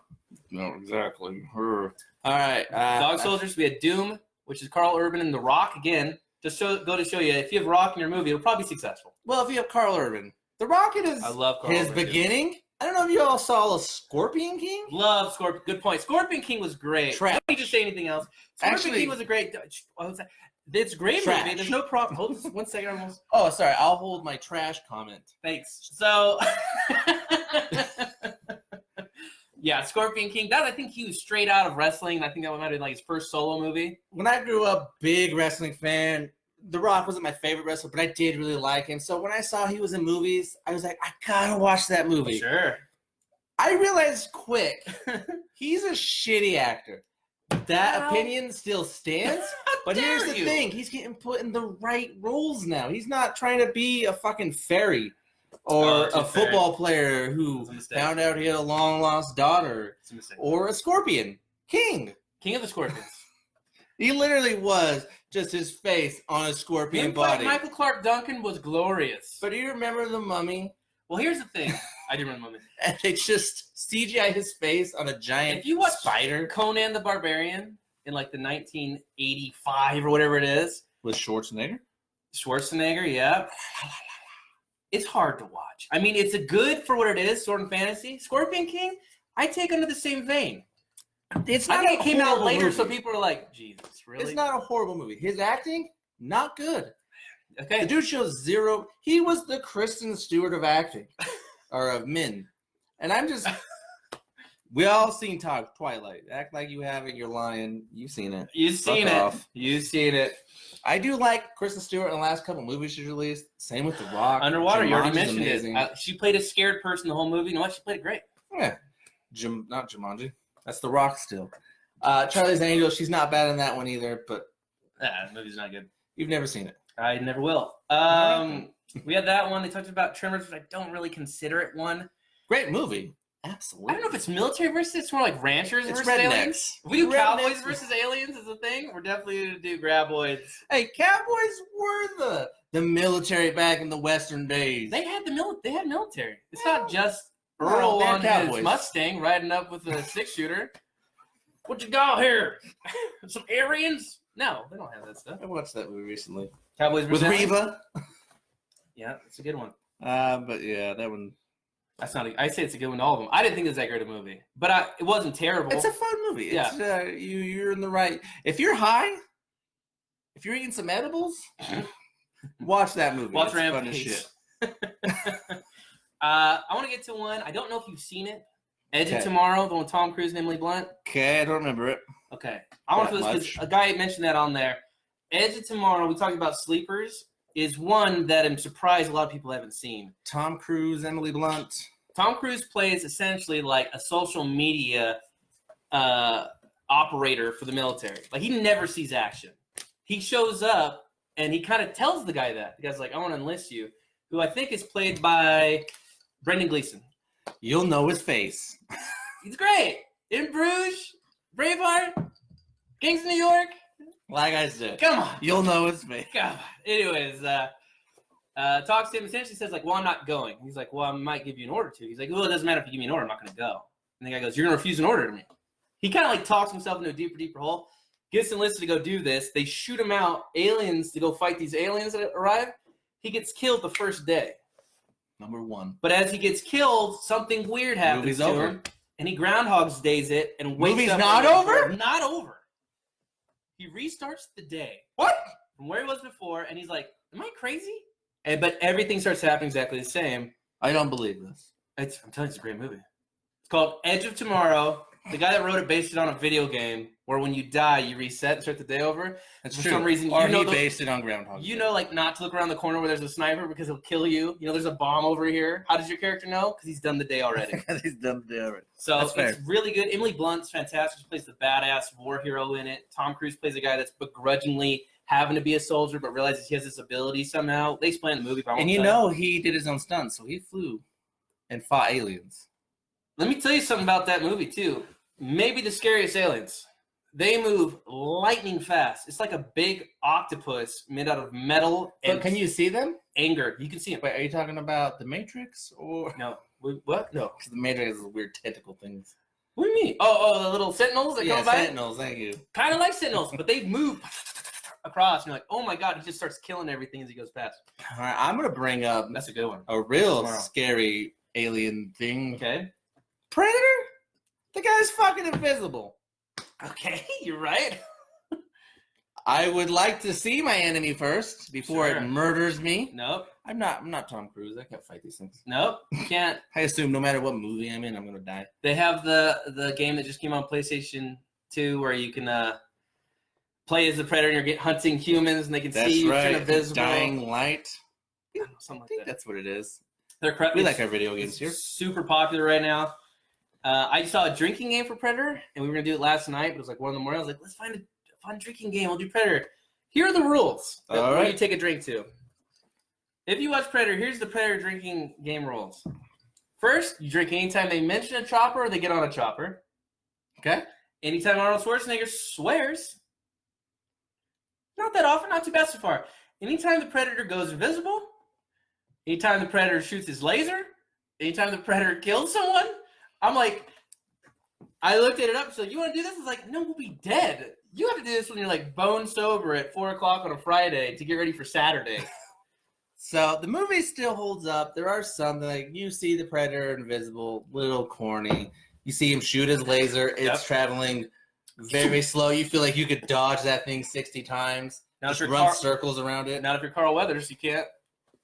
No, exactly. All right. Dog Soldiers, we had Doom, which is Carl Urban and The Rock. Again, just go to show you, if you have Rock in your movie, it'll probably be successful. Well, if you have Carl Urban, The Rocket is I love Carl his Urban, too. beginning. I don't know if you all saw a Scorpion King. Love Scorpion. Good point. Scorpion King was great. Trash. Don't need to say anything else. Scorpion Actually- King was a great. It's a great Trash. movie. There's no problem. Hold this 1 second. Almost. Oh, sorry. I'll hold my trash comment. Thanks. So, yeah, Scorpion King. That I think he was straight out of wrestling. And I think that might have been like his first solo movie. When I grew up, big wrestling fan. The Rock wasn't my favorite wrestler, but I did really like him. So when I saw he was in movies, I was like, I gotta watch that movie. Sure. I realized quick, he's a shitty actor. That Well- opinion still stands. But dare here's the you. thing: he's getting put in the right roles now. He's not trying to be a fucking fairy or Oh, it's a a fairy. football player who It's a mistake. found out he had a long lost daughter It's a mistake. or a scorpion king. King of the Scorpions. He literally was just his face on a scorpion Him fighting body. Michael Clark Duncan was glorious. But do you remember the Mummy? Well, here's the thing. I do remember. And they just CGI his face on a giant If you watch spider Conan the Barbarian in like the 1985 or whatever it is, with Schwarzenegger. Schwarzenegger, yeah. It's hard to watch. I mean, it's a good for what it is, sword and fantasy. Scorpion King, I take under the same vein. It's I not think a it came out horrible later, movie. so people are like, Jesus, really? It's not a horrible movie. His acting, not good. The Okay. dude shows zero. He was the Kristen Stewart of acting, or of men. And I'm just. We all seen Twilight. Act like you haven't. You're lying. You've seen it. You've seen Fuck it. off. You've seen it. I do like Kristen Stewart in the last couple movies she's released. Same with The Rock. Underwater, you already Jumanji's mentioned amazing. it. She played a scared person the whole movie. You know what? She played it great. Yeah. Not Jumanji. That's The Rock still. Charlie's Angels. She's not bad in that one either. But Ah, the movie's not good. you've never seen it. I never will. We had that one. They talked about Tremors, but I don't really consider it one. Great movie. I Absolutely. don't know if it's military versus it's more like ranchers It's versus aliens. rednecks. If we do cowboys Rednecks. versus aliens as a thing, we're definitely going to do graboids. Hey, Cowboys were the military back in the Western days. They had they had military. It's not just No, Earl they're on his cowboys. Mustang riding up with a 6-shooter. What you got here? Some Aryans? No, they don't have that stuff. I watched that movie recently Cowboys with versus aliens? Reva. Yeah, it's a good one. But yeah, that one. That's not. I say it's a good one. To all of them. I didn't think it was that great a movie, but it wasn't terrible. It's a fun movie. Yeah. It's, you're in the right. If you're high if you're eating some edibles, watch that movie. Watch It's fun as Rampage. shit. I want to get to one. I don't know if you've seen it. Edge of Okay. Tomorrow, the one with Tom Cruise and Emily Blunt. Okay, I don't remember it. Okay. I want to That put this because a guy mentioned that on there. Edge of Tomorrow, we talked about sleepers, is one that I'm surprised a lot of people haven't seen. Tom Cruise, Emily Blunt. Tom Cruise plays essentially like a social media operator for the military. Like, he never sees action. He shows up and he kind of tells the guy that. The guy's like, I want to enlist you, who I think is played by Brendan Gleeson. You'll know his face. He's great. In Bruges, Braveheart, Gangs of New York. Like I said, Come on. you'll know his face. God. Anyways, talks to him, essentially says, like, well, I'm not going. He's like, well, I might give you an order to. He's like, well, it doesn't matter if you give me an order. I'm not going to go. And the guy goes, you're going to refuse an order to me. He kind of like talks himself into a deeper hole. Gets enlisted to go do this. They shoot him out, aliens, to go fight these aliens that arrive. He gets killed the first day. Number one. But as he gets killed, something weird happens Movie's to over. him. And he Groundhog's Days it and wakes Movie's up. not over? Not over. He restarts the day. What? From where he was before, and he's like, am I crazy? But everything starts happening exactly the same. I don't believe this. I'm telling you, it's a great movie. It's called Edge of Tomorrow. The guy that wrote it based it on a video game where when you die, you reset and start the day over. That's For true. some reason, or you know he the- based it on Groundhog. You know, like, not to look around the corner where there's a sniper because he'll kill you. You know, there's a bomb over here. How does your character know? Because he's done the day already. He's done the already. So That's fair. it's really good. Emily Blunt's fantastic. She plays the badass war hero in it. Tom Cruise plays a guy that's begrudgingly having to be a soldier but realizes he has this ability somehow. They explain in the movie. But I won't And you tell know he did his own stunts, so he flew and fought aliens. Let me tell you something about that movie, too. Maybe the scariest aliens. They move lightning fast. It's like a big octopus made out of metal and But can you see them? anger. You can see them. Wait, are you talking about the Matrix or No. What? No. because the Matrix is weird tentacle things? What do you mean? Oh, the little sentinels that Yeah, come by? Sentinels. Thank you. Kind of like sentinels, but they move across. And you're like, oh my God, he just starts killing everything as he goes past. All right, I'm gonna bring up That's a good one. a real Tomorrow. scary alien thing. Okay. Predator. The guy's fucking invisible. Okay, you're right. I would like to see my enemy first before Sure. it murders me. Nope. I'm not Tom Cruise. I can't fight these things. Nope. You can't. I assume no matter what movie I'm in, I'm gonna die. They have the game that just came on PlayStation 2 where you can play as the predator and you're hunting humans and they can see you turn invisible. Dying Light. Something I think like that. that's what it is. They're correct. We like our video games It's here. super popular right now. I saw a drinking game for Predator, and we were gonna do it last night. But it was like 1 in the morning. I was like, let's find a fun drinking game. We'll do Predator. Here are the rules. All Where right. you take a drink to. If you watch Predator, here's the Predator drinking game rules. First, you drink anytime they mention a chopper or they get on a chopper. Okay. Anytime Arnold Schwarzenegger swears. Not that often, not too bad so far. Anytime the Predator goes invisible. Anytime the Predator shoots his laser. Anytime the Predator kills someone. I'm like, I looked at it up. So you want to do this? It's like, no, we'll be dead. You have to do this when you're like bone sober at 4 o'clock on a Friday to get ready for Saturday. So the movie still holds up. There are some that, like, you see the Predator invisible, little corny. You see him shoot his laser. It's Yep. traveling very slow. You feel like you could dodge that thing 60 times. Now, if Just you're run circles around it. not if you're Carl Weathers, you can't.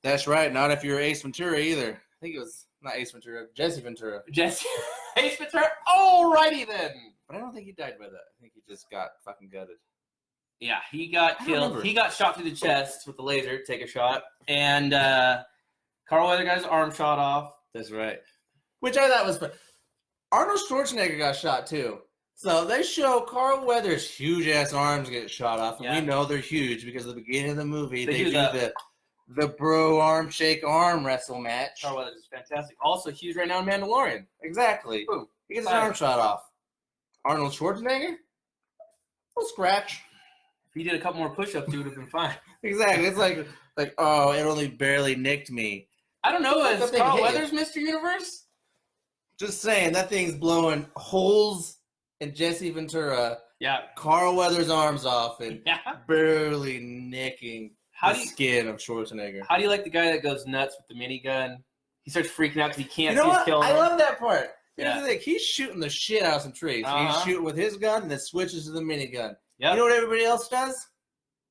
That's right. Not if you're Ace Ventura either. I think it was not Ace Ventura, Jesse Ventura. Jesse Ace Ventura. Alrighty then. But I don't think he died by that. I think he just got fucking gutted. Yeah, he got I don't killed. remember. He got shot through the chest with the laser. Take a shot, and Carl Weathers got his arm shot off. That's right. Which I thought was fun. Arnold Schwarzenegger got shot too. So they show Carl Weathers' huge ass arms get shot off, and Yeah. we know they're huge because at the beginning of the movie They they do do the bro arm shake arm wrestle match. Carl Weathers is fantastic. Also huge right now in Mandalorian. Exactly. Boom. He gets his Fire. arm shot off. Arnold Schwarzenegger? No scratch. If he did a couple more push-ups, he would have been fine. Exactly. It's like oh, it only barely nicked me. I don't know. That Is thing Carl hit you. Weathers Mr. Universe? Just saying, that thing's blowing holes in Jesse Ventura. Yeah. Carl Weathers' arms off and Yeah. barely nicking How the do you skin of Schwarzenegger. How do you like the guy that goes nuts with the minigun? He starts freaking out because he can't You know see what? he's killing I him. love that part. Here's Yeah. the thing. He's shooting the shit out of some trees. Uh-huh. He's shooting with his gun and then switches to the minigun. Yep. You know what everybody else does?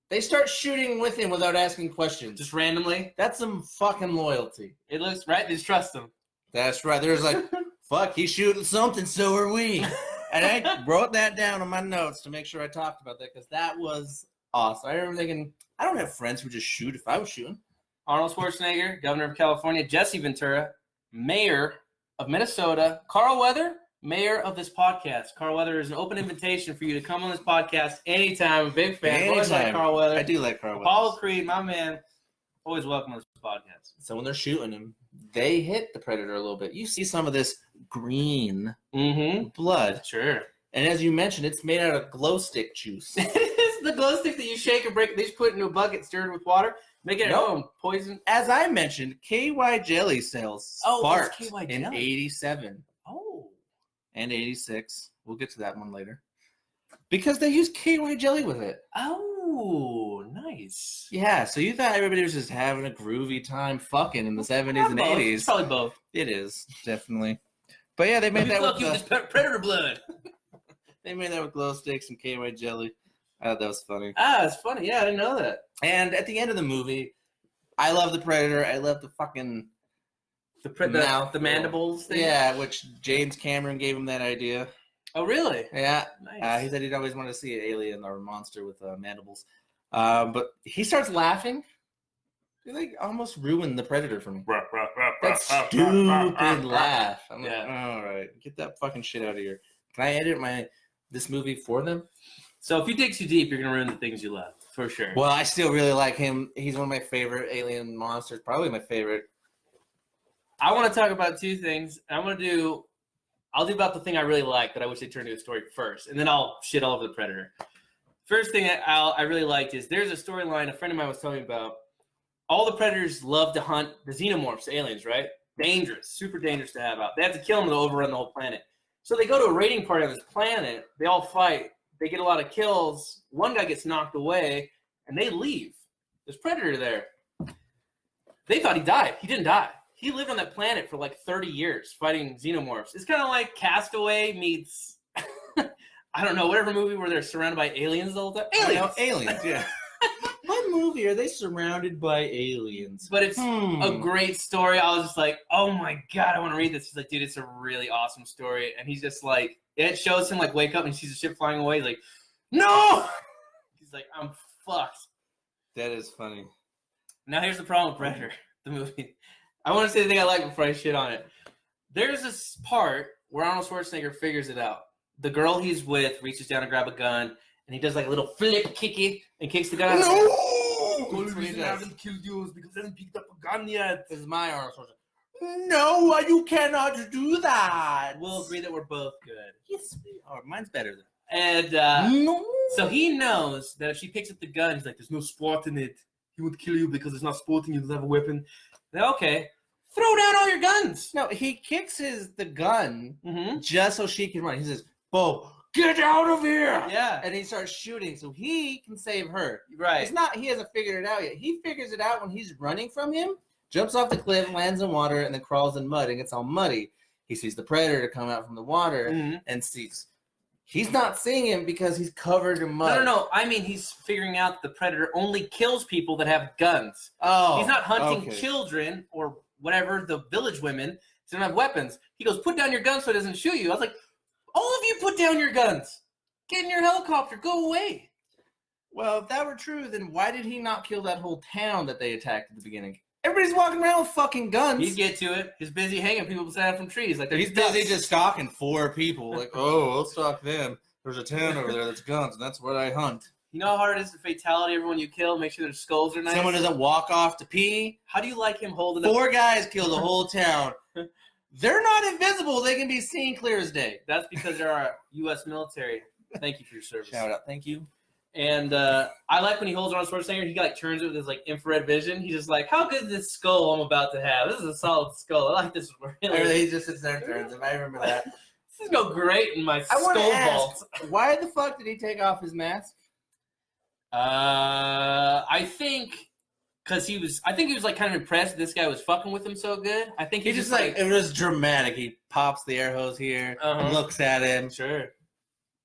They start shooting with him without asking questions. Just randomly. That's some fucking loyalty. It looks right. They just trust him. That's right. There's like, fuck, he's shooting something, so are we. And I wrote that down on my notes to make sure I talked about that because that was awesome. I remember thinking, I don't have friends who just shoot if I was shooting. Arnold Schwarzenegger, governor of California. Jesse Ventura, mayor of Minnesota. Carl Weather, mayor of this podcast. Carl Weather is an open invitation for you to come on this podcast anytime. I'm a big fan. Always like Anytime. Carl Weather. I do like Carl Weathers. Paul Creed, my man. Always welcome on this podcast. So when they're shooting him, they hit the predator a little bit. You see some of this green Mm-hmm. blood. Sure. And as you mentioned, it's made out of glow stick juice. It's the glow stick that you shake and break. They just put it into a bucket, stir it with water, make it at Nope. home. Poison. As I mentioned, KY jelly sales Oh, sparked it's KY in jelly. 87 Oh. and 86. We'll get to that one later. Because they use KY jelly with it. Oh, nice. Yeah, so you thought everybody was just having a groovy time fucking in the 70s and Both. 80s. It's probably both. It is, definitely. But yeah, they made that Fuck with you, this predator blood. they made that with glow sticks and KY jelly. I thought that was funny. Ah, it's funny. Yeah, I didn't know that. And at the end of the movie, I love the Predator. I love the fucking mouth. The mandibles thing. Yeah, which James Cameron gave him that idea. Oh, really? Yeah, Nice. he said he'd always want to see an alien or a monster with mandibles. But he starts laughing. He like almost ruined the Predator for me. That stupid laugh. I'm like, all right, get that fucking shit out of here. Can I edit this movie for them? So if you dig too deep, you're gonna ruin the things you love for sure. Well, I still really like him. He's one of my favorite alien monsters. Probably my favorite. I want to talk about two things. I'll do about the thing I really like that I wish they turned into a story first, and then I'll shit all over the Predator. First thing I really liked is there's a storyline a friend of mine was telling me about. All the Predators love to hunt the xenomorphs, aliens, right? Dangerous, super dangerous to have out. They have to kill them to overrun the whole planet. So they go to a raiding party on this planet. They all fight. They get a lot of kills. One guy gets knocked away, and they leave. There's Predator there. They thought he died. He didn't die. He lived on that planet for like 30 years fighting xenomorphs. It's kind of like Castaway meets, I don't know, whatever movie where they're surrounded by aliens the whole time. Aliens! Aliens, yeah. What movie are they surrounded by aliens? But it's a great story. I was just like, oh my God, I want to read this. He's like, dude, it's a really awesome story. And he's just like, it shows him like wake up and he sees a ship flying away. He's like, no! He's like, I'm fucked. That is funny. Now here's the problem with Predator, the movie. I want to say the thing I like before I shit on it. There's this part where Arnold Schwarzenegger figures it out. The girl he's with reaches down to grab a gun, and he does like a little flip kicky and kicks the gun. No! The only That's what he reason I does. haven't killed you is because I haven't picked up a gun yet. This is my Arnold Schwarzenegger. No, you cannot do that. We'll agree that we're both good. Yes, we are. Mine's better than. And No. so he knows that if she picks up the gun, he's like, there's no sport in it. He won't kill you because it's not sporting. He doesn't have a weapon. Then, okay, throw down all your guns. No, he kicks the gun Mm-hmm. just so she can run. He says, "Bo, get out of here!" Yeah, And he starts shooting so he can save her. right. It's not. He hasn't figured it out yet. He figures it out when he's running from him, jumps off the cliff, lands in water, and then crawls in mud and gets all muddy. He sees the Predator come out from the water Mhm. and sees. He's not seeing him because he's covered in mud. No. I mean, he's figuring out the Predator only kills people that have guns. Oh, He's not hunting okay. children or whatever, the village women. They don't have weapons. He goes, put down your gun so it doesn't shoot you. I was like, all of you put down your guns. Get in your helicopter. Go away. Well, if that were true, then why did he not kill that whole town that they attacked at the beginning? Everybody's walking around with fucking guns. He'd get to it. He's busy hanging people beside from trees. Like He's busy just stalking 4 people. Like, oh, I'll stalk them. There's a town over there that's guns, and that's what I hunt. You know how hard it is to fatality everyone you kill? Make sure their skulls are nice. Someone doesn't walk off to pee. How do you like him holding up? 4 guys kill the whole town. They're not invisible. They can be seen clear as day. That's because they're our U.S. military. Thank you for your service. Shout out. Thank you. And I like when he holds on to Schwarzenegger. He like turns it with his like infrared vision. He's just like, how good is this skull I'm about to have? This is a solid skull. I like this really. He just sits there and turns him. I remember that. This is go great in my I skull want to ask, vault. why the fuck did he take off his mask? I think because he was like kind of impressed this guy was fucking with him so good. I think He he's just like, it was dramatic. He pops the air hose here, looks at him, sure.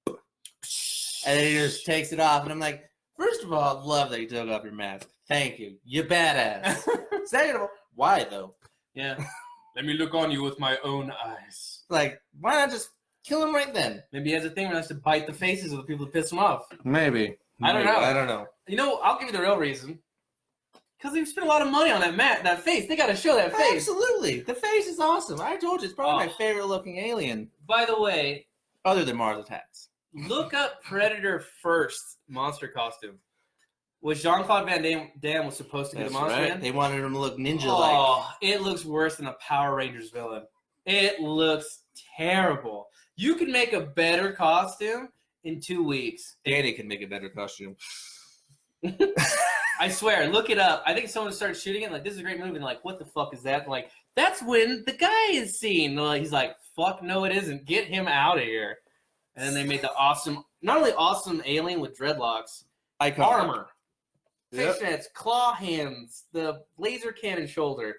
and then he just takes it off. And I'm like, First of all, I love that you took off your mask. Thank you. You badass. Second of all, why though? Yeah. Let me look on you with my own eyes. Like, why not just kill him right then? Maybe he has a thing where he has to bite the faces of the people that piss him off. Maybe. I don't know. I don't know. You know, I'll give you the real reason. Because they spent a lot of money on that face. They got to show that face. Absolutely. The face is awesome. I told you, it's probably my Oh. favorite looking alien. By the way, Other than Mars Attacks. look up Predator first monster costume. Which Jean-Claude Van Damme was supposed to be the monster man. They wanted him to look ninja-like. Oh, it looks worse than a Power Rangers villain. It looks terrible. You can make a better costume in 2 weeks. Danny can make a better costume. I swear, look it up. I think someone started shooting it like, this is a great movie. And like, what the fuck is that? And like, that's when the guy is seen. He's like, fuck no, it isn't. Get him out of here. And then they made the awesome, not only awesome alien with dreadlocks, Iconic. armor, Yep. fishnets, claw hands, the laser cannon shoulder.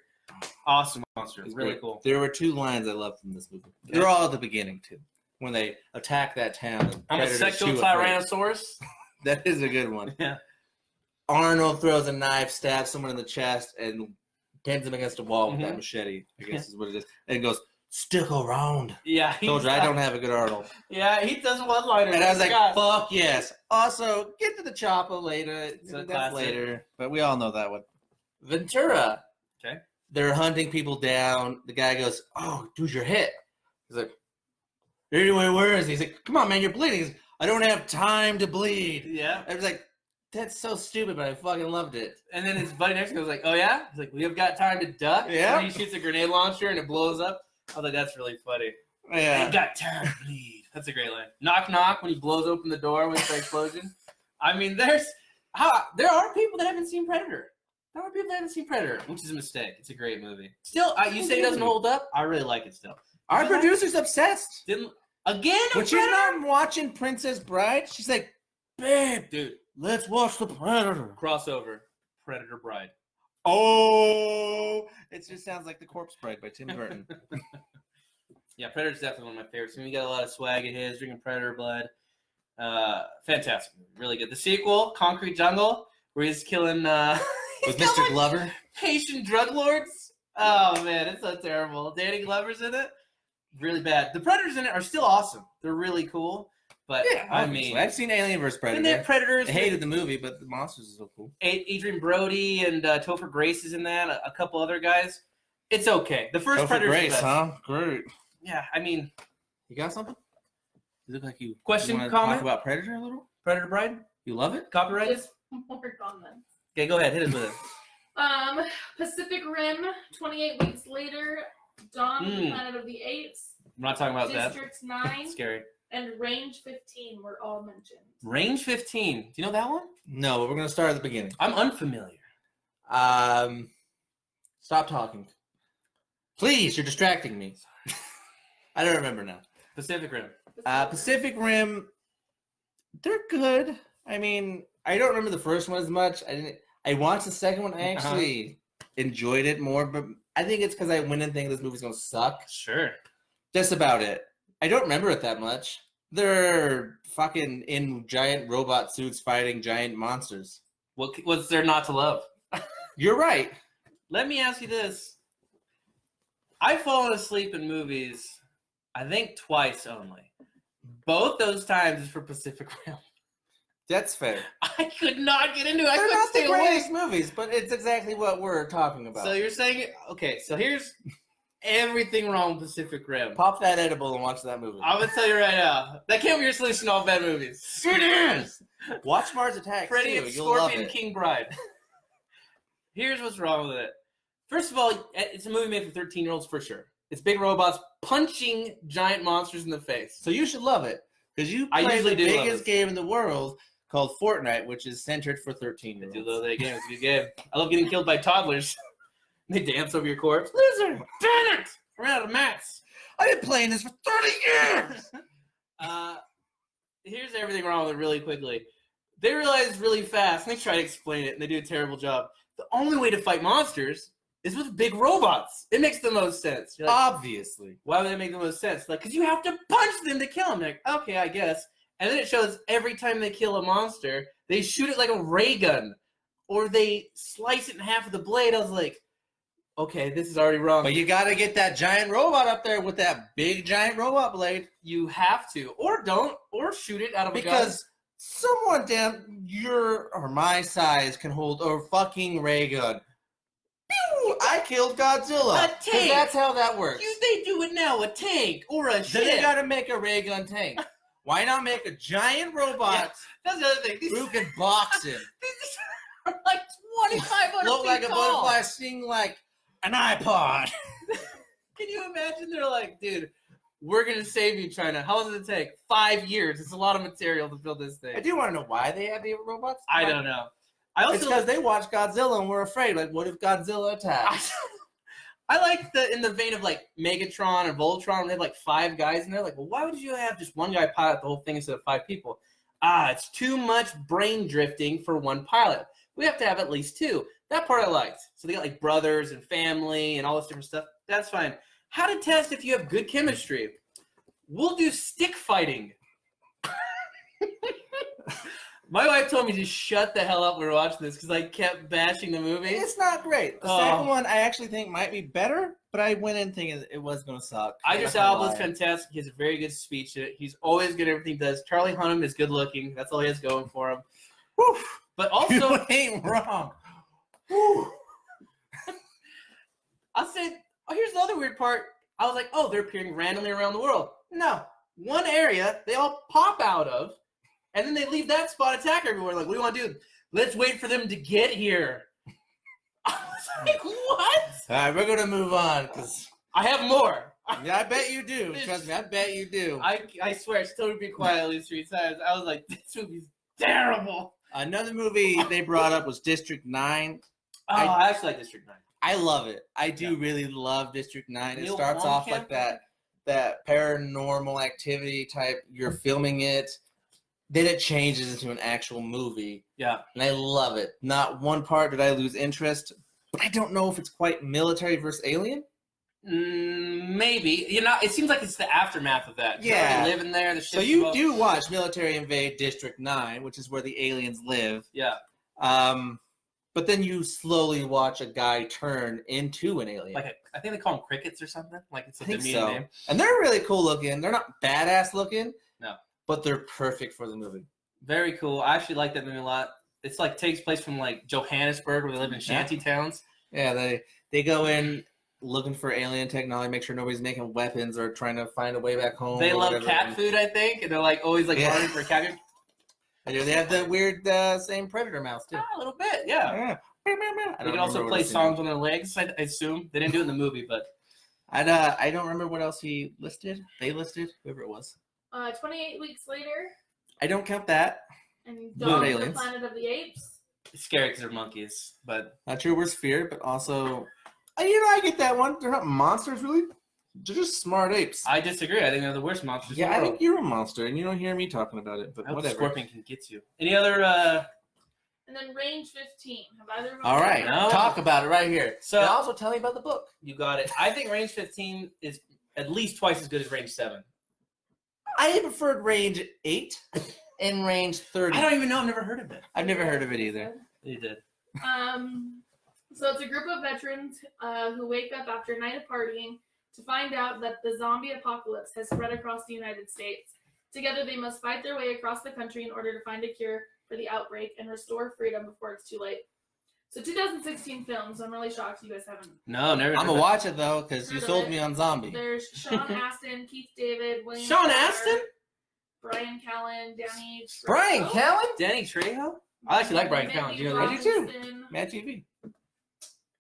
Awesome monster. It's Really great. cool. There were 2 lines I loved from this movie. Yeah. They're all at the beginning, too. When they attack that town. and I'm a Predator's sexual too afraid. tyrannosaurus. That is a good one. Yeah. Arnold throws a knife, stabs someone in the chest, and pins him against a wall with that Mhm. machete, I guess is what it is. And it goes, stick around. Yeah. Told you, I don't have a good Arnold. Yeah, he does one liner. And I was like, fuck yes. Also, get to the chopper later. a That's classic. later. But we all know that one. Ventura. Okay. They're hunting people down. The guy goes, oh, dude, you're hit. He's like, anyway, where is he? He's like, come on, man, you're bleeding. He's like, I don't have time to bleed. Yeah. I was like, that's so stupid, but I fucking loved it. And then his buddy next to him was like, oh yeah? He's like, we have got time to duck. Yeah. And he shoots a grenade launcher and it blows up. I was like, that's really funny. Yeah. Ain't got time to bleed. That's a great line. Knock knock when he blows open the door with the explosion. I mean, there are people that haven't seen Predator. There are people that haven't seen Predator, which is a mistake. It's a great movie. Still, you say it doesn't hold up. I really like it still. Our producer's obsessed. Didn't again? a When she's Predator? not watching Princess Bride, she's like, babe, Dude, let's watch the Predator. crossover. Predator Bride. Oh, it just sounds like The Corpse Bride by Tim Burton. Yeah, Predator's definitely one of my favorites. I mean, we got a lot of swag in his, drinking Predator blood. Fantastic movie. Really good. The sequel, Concrete Jungle, where he's killing With Mr. Glover. Haitian drug lords. Oh man, it's so terrible. Danny Glover's in it. Really bad. The Predators in it are still awesome. They're really cool. But I mean, I've seen Alien vs. and then Predator. Predators. I hated the movie, but the monsters are so cool. Adrian Brody and Topher Grace is in that. A couple other guys. It's okay. The first Topher Predator's the Grace, best. huh? Great. Yeah, I mean, You got something? You look like you. Question, you wanna comment? Talk about Predator a little. Predator Bride. You love it? Copyright. Just more comments. Okay, go ahead. Hit us with it. Pacific Rim, 28 weeks later, Dawn of the Planet of the Apes, I'm not talking about District 9, that. Scary. and Range 15 were all mentioned. Range 15. Do you know that one? No, but we're gonna start at the beginning. I'm unfamiliar. Stop talking. Please, you're distracting me. I don't remember now. Pacific Rim. Pacific Rim, they're good. I mean, I don't remember the first one as much. I watched the second one. I actually enjoyed it more, but I think it's because I went and think this movie's gonna suck. Sure. That's about it. I don't remember it that much. They're fucking in giant robot suits fighting giant monsters. What's there not to love? You're right. Let me ask you this. I've fallen asleep in movies, I think twice only. Both those times is for Pacific Rim. That's fair. I could not get into it. I They're couldn't not stay the awake. greatest movies, but it's exactly what we're talking about. So you're saying, okay, so here's everything wrong with Pacific Rim. Pop that edible and watch that movie. I'm going to tell you right now. That can't be your solution to all bad movies. It is! Watch Mars Attacks Freddy too. and You'll love Scorpion it. King Bride. Here's what's wrong with it. First of all, it's a movie made for 13-year-olds for sure. It's big robots punching giant monsters in the face. So you should love it because you I play usually the do love biggest it. game in the world called Fortnite, which is centered for I do 13-year-olds. love that game. It's a good game. I love getting killed by toddlers. They dance over your corpse. Lizard! Damn it! We're out of mats. I've been playing this for 30 years. Here's everything wrong with it really quickly. They realize really fast, and they try to explain it, and they do a terrible job. The only way to fight monsters is with big robots. It makes the most sense. You're like, Obviously. why would that make the most sense? Like, because you have to punch them to kill them. Like, okay, I guess. And then it shows every time they kill a monster, they shoot it like a ray gun, or they slice it in half with the blade. I was like, okay, this is already wrong. But you got to get that giant robot up there with that big giant robot blade. You have to, or don't, or shoot it out of a gun. Because someone damn your or my size can hold a fucking ray gun. Pew! I killed Godzilla. A tank. That's how that works. They do it now, a tank or a ship. Then they got to make a ray gun tank. Why not make a giant robot That's the other thing. These who can box him? these are like 2,500 Look feet like a tall. butterfly, sting like an iPod. Can you imagine? They're like, dude, we're gonna save you, China. How long does it take? 5 years. It's a lot of material to build this thing. I do want to know why they have the robots. I don't know. I It's also because they watched Godzilla and were afraid. Like, what if Godzilla attacks? I like in the vein of like Megatron or Voltron. They have like 5 guys in there. Like, well, why would you have just one guy pilot the whole thing instead of 5 people? It's too much brain drifting for one pilot. We have to have at least 2. That part I liked. So they got like brothers and family and all this different stuff. That's fine. How to test if you have good chemistry? We'll do stick fighting. My wife told me to shut the hell up when we were watching this because I kept bashing the movie. It's not great. The Oh. second one I actually think might be better, but I went in thinking it was going to suck. Idris Elba's fantastic. He has a very good speech. He's always good at everything he does. Charlie Hunnam is good looking. That's all he has going for him. Whew. But also, You ain't wrong. Whew. I'll say, here's the other weird part. I was like, oh, they're appearing randomly around the world. No. One area they all pop out of, and then they leave that spot, attack everywhere. Like, what do you want to do? Let's wait for them to get here. I was like, what? All right, we're going to move on because I have more. I bet you do. Trust me, I bet you do. I swear, I still would be quiet at least 3 times. I was like, this movie's terrible. Another movie they brought up was District 9. Oh, I actually like District 9. I love it. I do really love District 9. It Neil starts off like Blomkamp? that paranormal activity type. You're filming it. Then it changes into an actual movie. Yeah. And I love it. Not one part did I lose interest. But I don't know if it's quite military versus alien. Maybe. It seems like it's the aftermath of that. Yeah. They live in there. The So ship's you above- do watch Military Invade District 9, which is where the aliens live. Yeah. But then you slowly watch a guy turn into an alien. I think they call them crickets or something. Like it's a I think demeaning so. name. And they're really cool looking. They're not badass looking. No. But they're perfect for the movie. Very cool. I actually like that movie a lot. It's like takes place from like Johannesburg where they live in shanty towns. Yeah, they go in looking for alien technology, make sure nobody's making weapons or trying to find a way back home. They or love whatever. cat food, I think, and they're like always like Yeah. running for cat food. And they have the weird same predator mouse too. A little bit, yeah. Yeah. They can also play songs on their legs. I assume they didn't do it in the movie, but I don't remember what else he listed. They listed whoever it was. 28 weeks later, I don't count that. and Not Dawn of the aliens. Planet of the Apes. it's scary because they're monkeys. But Not your worst fear, but also, I get that one. They're not monsters, really. They're just smart apes. I disagree. I think they're the worst monsters. Yeah, in I the world. think you're a monster, and you don't hear me talking about it. But I hope whatever. Scorpion can get you. Any other? And then Range 15. Have either of them All right, seen that? No. talk about it right here. So- And also tell me about the book. You got it. I think Range 15 is at least twice as good as Range 7. I preferred Range 8 and Range 30. I don't even know. I've never heard of it. I've never heard of it either. You did. So it's a group of veterans who wake up after a night of partying to find out that the zombie apocalypse has spread across the United States. Together, they must fight their way across the country in order to find a cure for the outbreak and restore freedom before it's too late. So 2016 film, so I'm really shocked you guys haven't. No, never. I'm heard gonna of watch it though, because you Heard of sold it. me on Zombie. There's Sean Astin, Keith David, William Sean Shatner, Astin? Brian Callen, Danny Trejo. Brian Callen? Danny Trejo? I actually like Brian Callen. Do you know I that? do too. Robinson. Mad TV.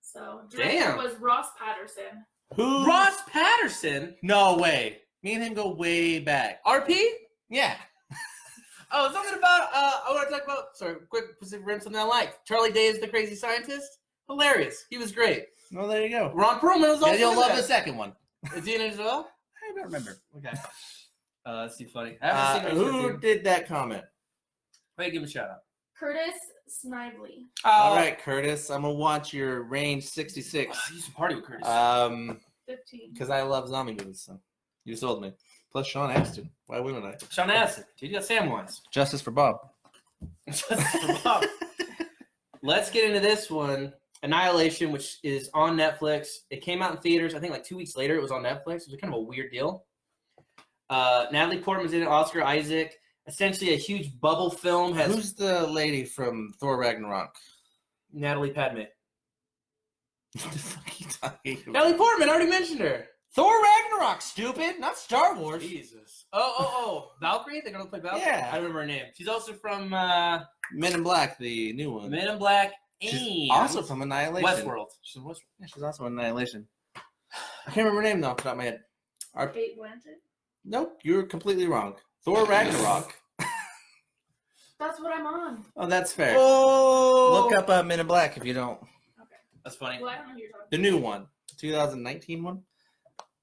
So director Damn. was Ross Patterson. Who? Ross Patterson? No way. Me and him go way back. RP? Yeah. Oh, something about, I want to talk about, quick Pacific Rim, something I like. Charlie Day is the crazy scientist. Hilarious. He was great. Well, there you go. Ron Perlman was also Yeah, you'll in love that. the second one. Is he in it as well? I don't remember. Okay. That's too funny. I haven't seen Who Range did that comment? Wait, give him a shout out. Curtis Snively. All right, Curtis. I'm gonna watch your Range 66. You used to party with Curtis. 15. Because I love zombie movies. So you sold me. Plus Sean Astin. Why wouldn't I? Sean Astin. Dude, you got Samwise. Justice for Bob. Let's get into this one. Annihilation, which is on Netflix. It came out in theaters. I think like 2 weeks later, it was on Netflix. It was kind of a weird deal. Natalie Portman's in it. Oscar Isaac. Essentially, a huge bubble film has Who's the lady from Thor Ragnarok? Natalie Padme. What the fuck are you talking about? Natalie Portman. I already mentioned her. Thor Ragnarok, stupid. Not Star Wars. Jesus. Oh. Valkyrie? They're going to play Valkyrie? Yeah. I remember her name. She's also from Men in Black, the new one. Men in Black She's and also from Annihilation. Westworld. She's in Westworld. Yeah, she's also in Annihilation. I can't remember her name though off the top of my head. Kate Blanchett. Nope, you're completely wrong. Thor Ragnarok. That's what I'm on. Oh, that's fair. Oh! Look up Men in Black if you don't. Okay. That's funny. Well, I don't know who you're talking The new one, 2019 one.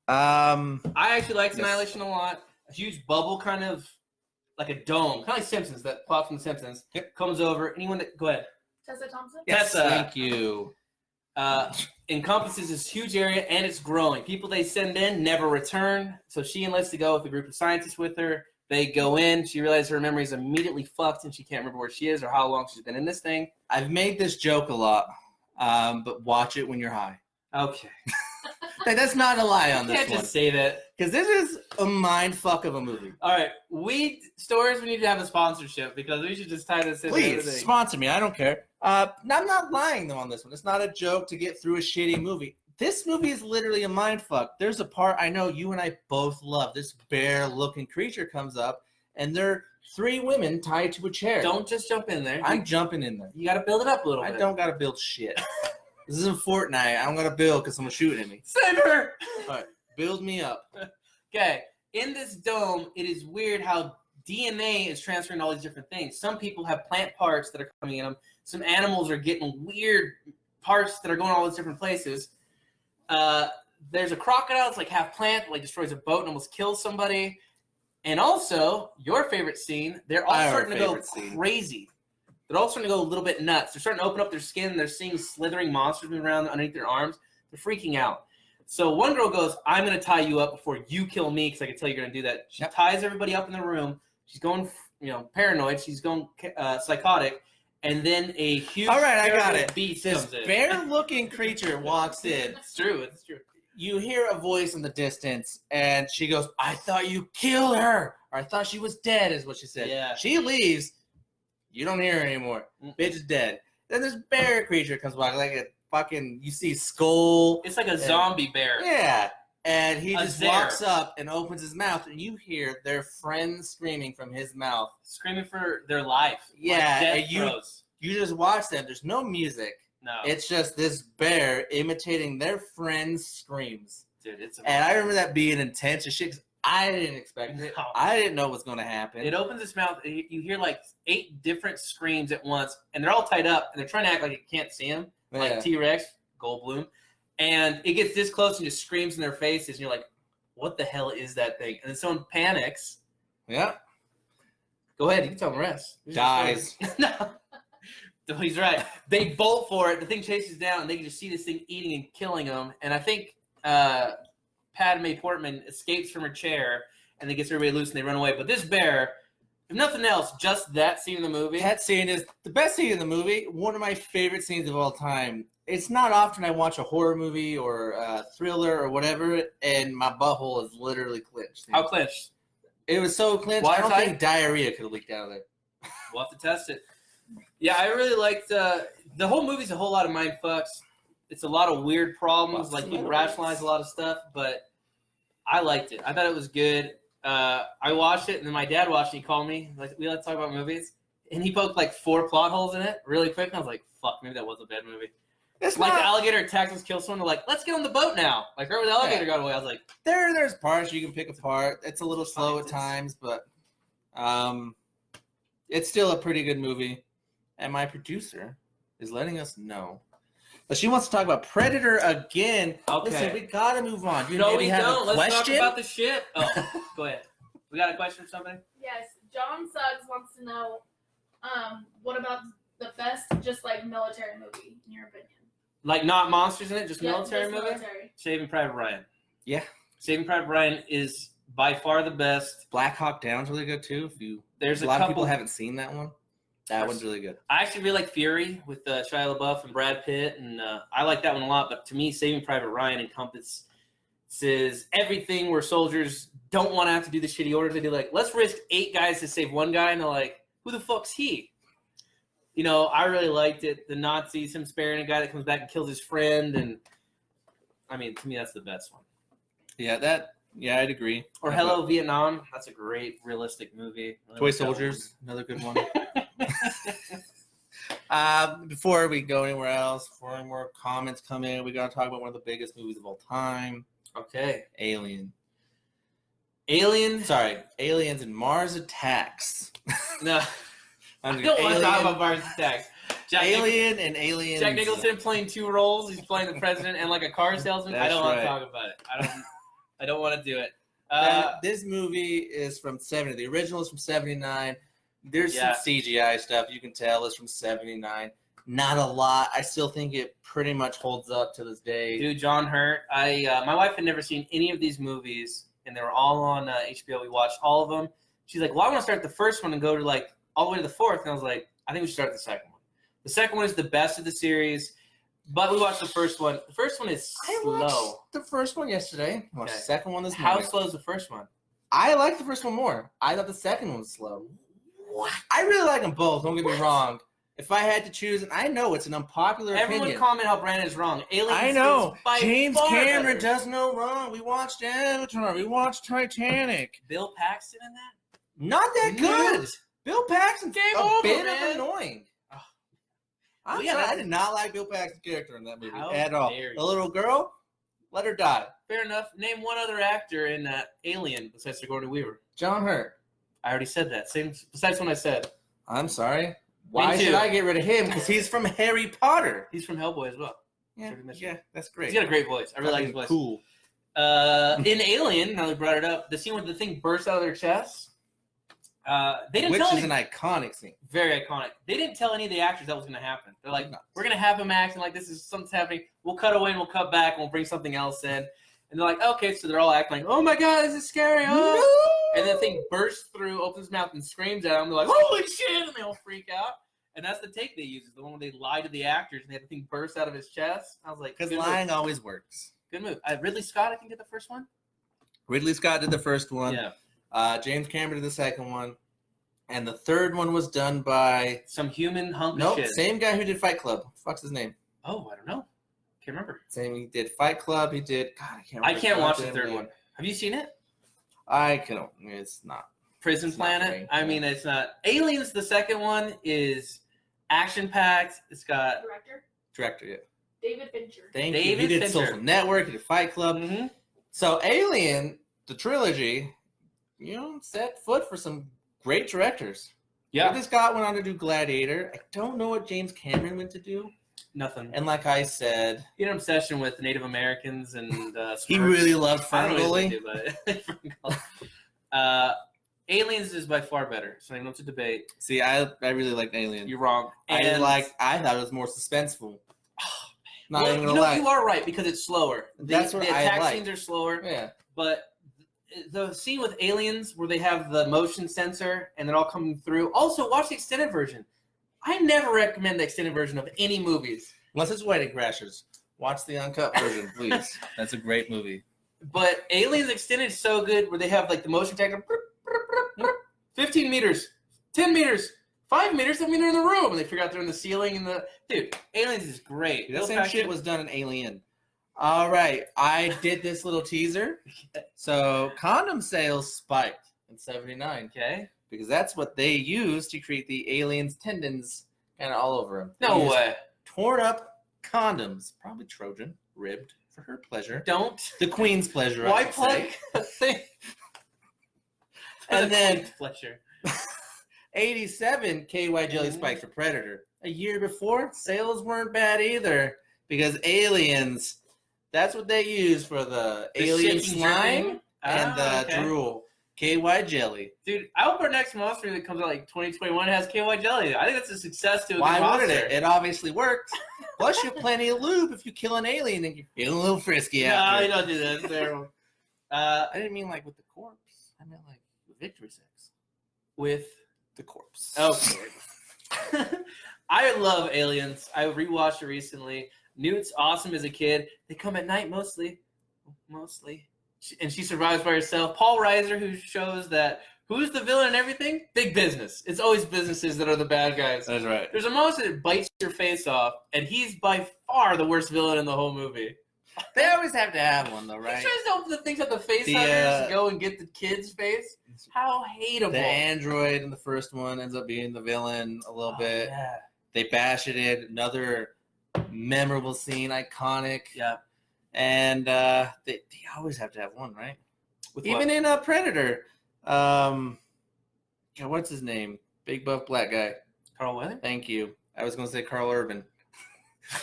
I actually liked Yes. Annihilation a lot. A huge bubble, kind of like a dome, kind of like Simpsons. That plot from The Simpsons. Yep. Comes over. Anyone that go ahead. Tessa Thompson? Yes, Tessa. thank you. Encompasses this huge area and it's growing. People they send in never return. So she enlists to go with a group of scientists with her. They go in. She realizes her memory is immediately fucked and she can't remember where she is or how long she's been in this thing. I've made this joke a lot, but watch it when you're high. Okay. Hey, that's not a lie on You this can't one. just say that. Because this is a mind fuck of a movie. All right. We need to have a sponsorship because we should just tie this in. Please sponsor me. I don't care. I'm not lying though on this one. It's not a joke to get through a shitty movie. This movie is literally a mind fuck. There's a part I know you and I both love. This bear-looking creature comes up, and they're 3 women tied to a chair. Don't just jump in there. I'm jumping in there. You got to build it up a little I bit. don't gotta build shit. This isn't Fortnite. I don't gotta build because someone's shooting at me. Save her. All right, build me up. Okay. In this dome, it is weird how DNA is transferring all these different things. Some people have plant parts that are coming in them. Some animals are getting weird parts that are going all these different places. There's a crocodile that's like half plant, like destroys a boat and almost kills somebody. And also, your favorite scene, they're all Our starting to go favorite scene. crazy. They're all starting to go a little bit nuts. They're starting to open up their skin. And they're seeing slithering monsters moving around underneath their arms. They're freaking out. So one girl goes, I'm going to tie you up before you kill me because I can tell you're going to do that. She Yep. ties everybody up in the room. She's going, paranoid. She's going psychotic. And then a huge All right, I got terrible it. beast This comes in. bear-looking creature walks in. It's true. It's true. You hear a voice in the distance, and she goes, I thought you killed her. Or I thought she was dead, is what she said. Yeah. She leaves. You don't hear her anymore. Bitch is dead. Then this bear creature comes by, like a fucking, you see skull. It's like a zombie bear. Yeah. And he A just zare. walks up and opens his mouth, and you hear their friends screaming from his mouth. Screaming for their life. Yeah, Like death and you- throes. You just watch them. There's no music. No. It's just this bear imitating their friends' screams. Dude, it's And I remember that being intense as shit 'cause I didn't expect it. No. I didn't know what's going to happen. It opens its mouth. And you hear like 8 different screams at once, and they're all tied up, and they're trying to act like it can't see them, like Yeah. T-Rex, Goldblum. And it gets this close and just screams in their faces, and you're like, "What the hell is that thing?" And then someone panics. Yeah. Go ahead, you can tell them the rest. Dies. No. He's right. They bolt for it. The thing chases down, and they can just see this thing eating and killing them. And I think Padme Portman escapes from her chair, and then gets everybody loose, and they run away. But this bear, if nothing else, just that scene in the movie. That scene is the best scene in the movie. One of my favorite scenes of all time. It's not often I watch a horror movie or a thriller or whatever, and my butthole is literally clenched. How clinched? It was so clenched, I don't Watertight? think diarrhea could have leaked out of there. We'll have to test it. Yeah, I really liked the whole movie's a whole lot of mind fucks. It's a lot of weird problems, like you rationalize a lot of stuff, but I liked it. I thought it was good. I watched it, and then my dad watched it. He called me. Like, we like to talk about movies, and he poked like 4 plot holes in it really quick. And I was like, "Fuck, maybe that was a bad movie." It's Like the not, alligator attacks us, kills someone. They're like, "Let's get on the boat now." Like right where the alligator got away, I was like, there's parts you can pick apart. It's a little slow at Scientists. times, but it's still a pretty good movie. And my producer is letting us know. But she wants to talk about Predator again. Okay. Listen, we gotta move on. You "No, maybe we have don't. a Let's talk question? about the ship." Oh, go ahead. We got a question for somebody? Yes, John Suggs wants to know, what about the best, just like military movie in your opinion? Like not monsters in it, just Yeah, military just movie? military. Saving Private Ryan. Yeah. Saving Private Ryan is by far the best. Black Hawk Down's really good too. There's a lot of couple- people haven't seen that one. That one's really good. I actually really like Fury with Shia LaBeouf and Brad Pitt, and I like that one a lot. But to me, Saving Private Ryan encompasses everything where soldiers don't want to have to do the shitty orders. They do like, let's risk 8 guys to save 1 guy, and they're like, who the fuck's he? You know, I really liked it. The Nazis, him sparing a guy that comes back and kills his friend, and I mean, to me, that's the best one. Yeah, I'd agree. Or Hello Vietnam. That's a great realistic movie. Toy Soldiers, another good one. Before we go anywhere else, before any more comments come in, we gotta talk about one of the biggest movies of all time. Okay. Alien. Aliens and Mars Attacks. No. I don't want to talk about Mars Attacks. Alien and Aliens. Jack Nicholson playing 2 roles. He's playing the president and like a car salesman. I don't want to talk about it. I don't want to do it. This movie is from 70. The original is from 79. There's some CGI stuff. You can tell it's from 79. Not a lot. I still think it pretty much holds up to this day. Dude, John Hurt. My wife had never seen any of these movies, and they were all on HBO. We watched all of them. She's like, well, I want to start the first one and go to like all the way to the 4th. And I was like, I think we should start the second one. The second one is the best of the series, but we watched the first one. The first one is slow. I watched the first one yesterday. I watched the second one this How morning. slow is the first one? I like the first one more. I thought the second one was slow. What? I really like them both. Don't get me wrong. If I had to choose, and I know it's an unpopular Everyone opinion. comment how Brandon is wrong. Aliens I know. is by James far Cameron better. does no wrong. We watched Avatar. We watched Titanic. Bill Paxton in that? Not that good. Nude. Bill Paxton's Game a over, bit man. annoying. I'm Well, yeah, sorry, I that's- did not like Bill Paxton's character in that movie How at all. dare you. The little girl, let her die. Fair enough. Name one other actor in Alien besides Sigourney Weaver. John Hurt. I already said that. Same besides when I said. I'm sorry. Why too. should I get rid of him? Because he's from Harry Potter. He's from Hellboy as well. Yeah, Should we mention yeah, that's great. He's got a great voice. I really like his voice. Cool. In Alien, now they brought it up, the scene where the thing bursts out of their chest. They didn't Which tell is any, an iconic scene. very iconic. They didn't tell any of the actors that was going to happen. They're like, we're going to have him acting like this is something's happening. We'll cut away and we'll cut back and we'll bring something else in. And they're like, okay, so they're all acting like, oh my god, this is scary. Oh. And then the thing bursts through, opens his mouth, and screams at them. They're like, holy shit! And they all freak out. And that's the take they use, is the one where they lie to the actors and they have the thing burst out of his chest. I was like, Because good lying move. always works. Good move. Ridley Scott, I think, did the first one. Ridley Scott did the first one. Yeah. James Cameron did the second one. And the third one was done by... Some human hunk of Nope, shit. same guy who did Fight Club. Fuck's his name? Oh, I don't know. Can't remember. Same, he did Fight Club. He did... God, I can't I remember. can't watch the third one. Have you seen it? I can... It's not... Prison It's not Planet? great. I mean, it's not. Aliens, the second one, is action-packed. It's got... Director Director, yeah. David Fincher. Thank you. David He did Fincher. Social Network. He did Fight Club. Mm-hmm. So Alien, the trilogy, set foot for some great directors. Yeah. Ridley Scott went on to do Gladiator. I don't know what James Cameron went to do. Nothing. And like I said, He had an obsession with Native Americans and he Smurfs. really loved I don't know what Ferngully. they do, but Aliens is by far better. So I don't have to debate. See, I really liked Alien. You're wrong. I And- thought it was more suspenseful. Not well, even you gonna know, lie. you are right because it's slower. That's what the I attack like. scenes are slower, Yeah. but the scene with Aliens where they have the motion sensor and they're all coming through. Also, watch the extended version. I never recommend the extended version of any movies. Unless it's Wedding Crashers. Watch the uncut version, please. That's a great movie. But Aliens Extended is so good where they have like the motion detector, 15 meters, 10 meters, 5 meters, I mean, they're in the room. And they figure out they're in the ceiling. And Dude, Aliens is great. That Bill same Paxton- shit was done in Alien. All right, I did this little teaser. So condom sales spiked in 79 Okay. because that's what they used to create the aliens' tendons kind of all over them. No way. Torn up condoms, probably Trojan, ribbed for her pleasure. Don't. The Queen's pleasure, I Why should plug say. a thing? And then- Fletcher. 87 KY jelly spikes for Predator. A year before, sales weren't bad either because aliens, that's what they use for the alien shaking slime jerking? and Ah, the okay. drool. KY jelly. Dude, I hope our next monster that comes out like 2021 has KY jelly. I think that's a success to a Why good wouldn't monster. it? It obviously works. Plus, you have plenty of lube if you kill an alien and you're feeling a little frisky No, after. you don't do that. It's terrible. I didn't mean like with the corpse. I meant like victory sex. with The corpse. okay. I love Aliens. I rewatched it recently. Knew it's awesome as a kid. They come at night mostly, and she survives by herself. Paul Reiser, who shows that who's the villain and everything, big business. It's always businesses that are the bad guys. That's right. There's a monster that bites your face off, and he's by far the worst villain in the whole movie. They always have to have one, though, right? He tries to open the things at the face The, huggers to go and get the kid's face. How hateable. The android in the first one ends up being the villain a little bit. Yeah. They bash it in. Another memorable scene, iconic. Yeah. And they always have to have one, right? With Even what? in Predator. God, what's his name? Big buff black guy. Carl Weather? Thank you. I was going to say Carl Urban.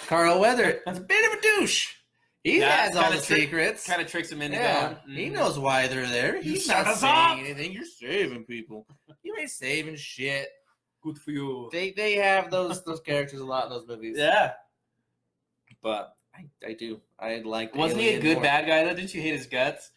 Carl Weather. That's a bit of a douche. He Yeah, has all kinda the trick- secrets. Kind of tricks him into Yeah, going. he Mhm. knows why they're there. You He's shut not us saying up. anything. You're saving people. You ain't saving shit. Good for you. They have those characters a lot in those movies. Yeah. But I do. I like. Wasn't he a good bad guy though? Didn't you hate his guts?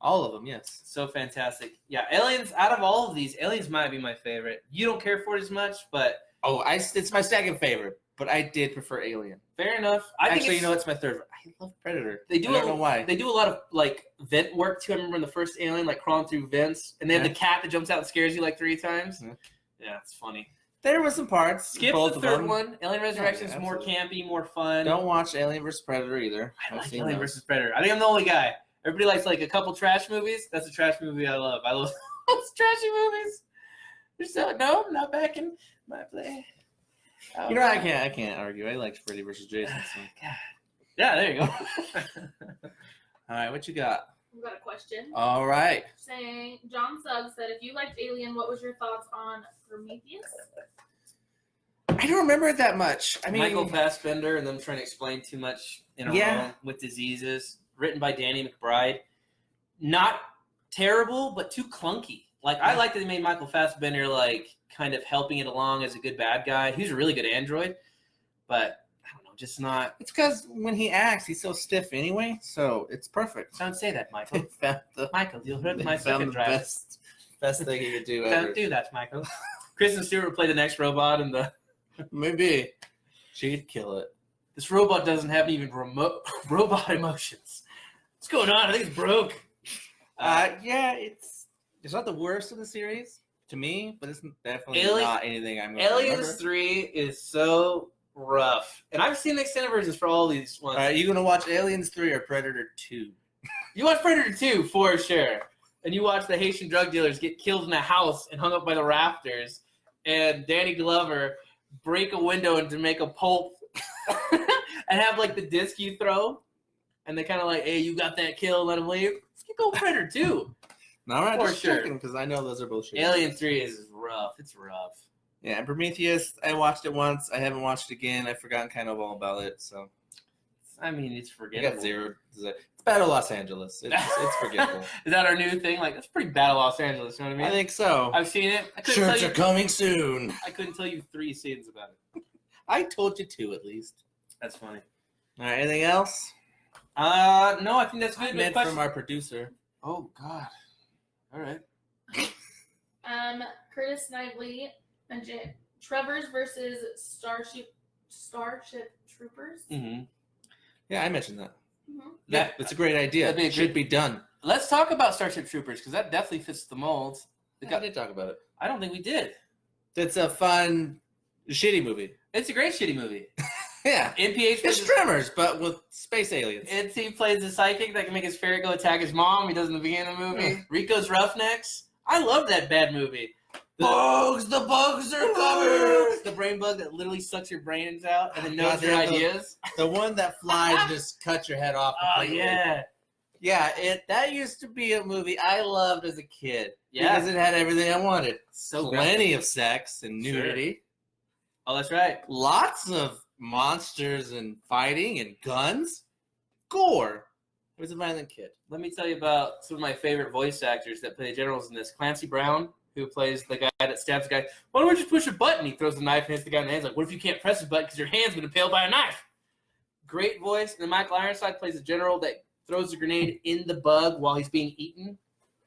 All of them, yes. So fantastic. Yeah, Aliens. Out of all of these, Aliens might be my favorite. You don't care for it as much, but Oh, it's my second favorite, but I did prefer Alien. fair enough. I think Actually, it's, you know, it's my third. I love Predator. They do I don't a- know why. they do a lot of like vent work too. I remember in the first Alien, like crawling through vents, and they have Yeah. the cat that jumps out and scares you like 3 times. Mhm. Yeah, it's funny. There were some parts. Skip both the of third them. one. Alien Resurrection is more absolutely. campy, more fun. Don't watch Alien vs Predator either. I I've like seen Alien those. versus Predator. I think I'm the only guy. Everybody likes like a couple trash movies. That's a trash movie I love. I love those trashy movies. You're so no, I'm not back in my play. Oh, You know, I can't argue. I liked Freddy vs Jason. So. God. Yeah, there you go. All right, what you got? We've got a question. All right. Saying, John Suggs said, if you liked Alien, what was your thoughts on Prometheus? I don't remember it that much. I mean, Michael Fassbender and them trying to explain too much in a Yeah. row with diseases. Written by Danny McBride. Not terrible, but too clunky. Like I like that they made Michael Fassbender like kind of helping it along as a good bad guy. He's a really good android, but I don't know, just not. it's because when he acts, he's so stiff anyway, so it's perfect. Don't say that, Michael. They found the, Michael, you'll hurt they my found second the drive. best thing he could do ever. Don't do that, Michael. Kristen Stewart would play the next robot, and Maybe she'd kill it. this robot doesn't have even remote robot emotions. What's going on? I think it's broke. Yeah, it's not the worst of the series to me, but it's definitely Alien- not anything I'm going to Aliens remember. 3 is so rough, and I've seen the extended versions for all these ones. All right, you going to watch Aliens 3 or Predator 2? You watch Predator 2 for sure, and you watch the Haitian drug dealers get killed in a house and hung up by the rafters, and Danny Glover break a window into make a pulp and have like the disc you throw, and they kind of like, hey, you got that kill, let him leave. Let's go Predator 2. All right, For just sure. checking because I know those are bullshit. Alien 3 is rough. It's rough. Yeah, and Prometheus, I watched it once. I haven't watched it again. I've forgotten kind of all about it, so I mean, it's I forgettable. got zero. It's Battle Los Angeles. It's forgettable. Is that our new thing? Like, that's pretty bad at Los Angeles. You know what I mean? I think so. I've seen it. I couldn't, Shirts tell are you, coming soon. I couldn't tell you 3 scenes about it. I told you 2 at least. That's funny. All right, anything else? No, I think that's good. Meant Question- from our producer. Oh God! All right. Curtis Knightley mentioned Trevor's versus Starship Troopers. Mm-hmm. Yeah, I mentioned that. Mhm. Yeah, it's a great idea. that'd be a It should good- be done. Let's talk about Starship Troopers because that definitely fits the mold. I did talk about it. I don't think we did. It's a fun, shitty movie. It's a great shitty movie. Yeah. NPH It's plays Tremors, but with space aliens. he plays a psychic that can make his ferret go attack his mom. He does in the beginning of the movie. Rico's Roughnecks. I love that bad movie. The bugs are coming. The brain bug that literally sucks your brains out and then knows God, your they're the- ideas. The one that flies just cuts your head off. Oh completely. yeah. Yeah, that used to be a movie I loved as a kid. Yeah. Because it had everything I wanted. So Plenty of sex and Sure. nudity. Oh, that's right. Lots of monsters and fighting and guns. Gore. It was a violent kid. Let me tell you about some of my favorite voice actors that play generals in this. Clancy Brown, who plays the guy that stabs the guy. Why don't we just push a button? He throws the knife and hits the guy in the hand. He's like, what if you can't press the button because your hand's been impaled by a knife? Great voice. And then Michael Ironside plays a general that throws a grenade in the bug while he's being eaten.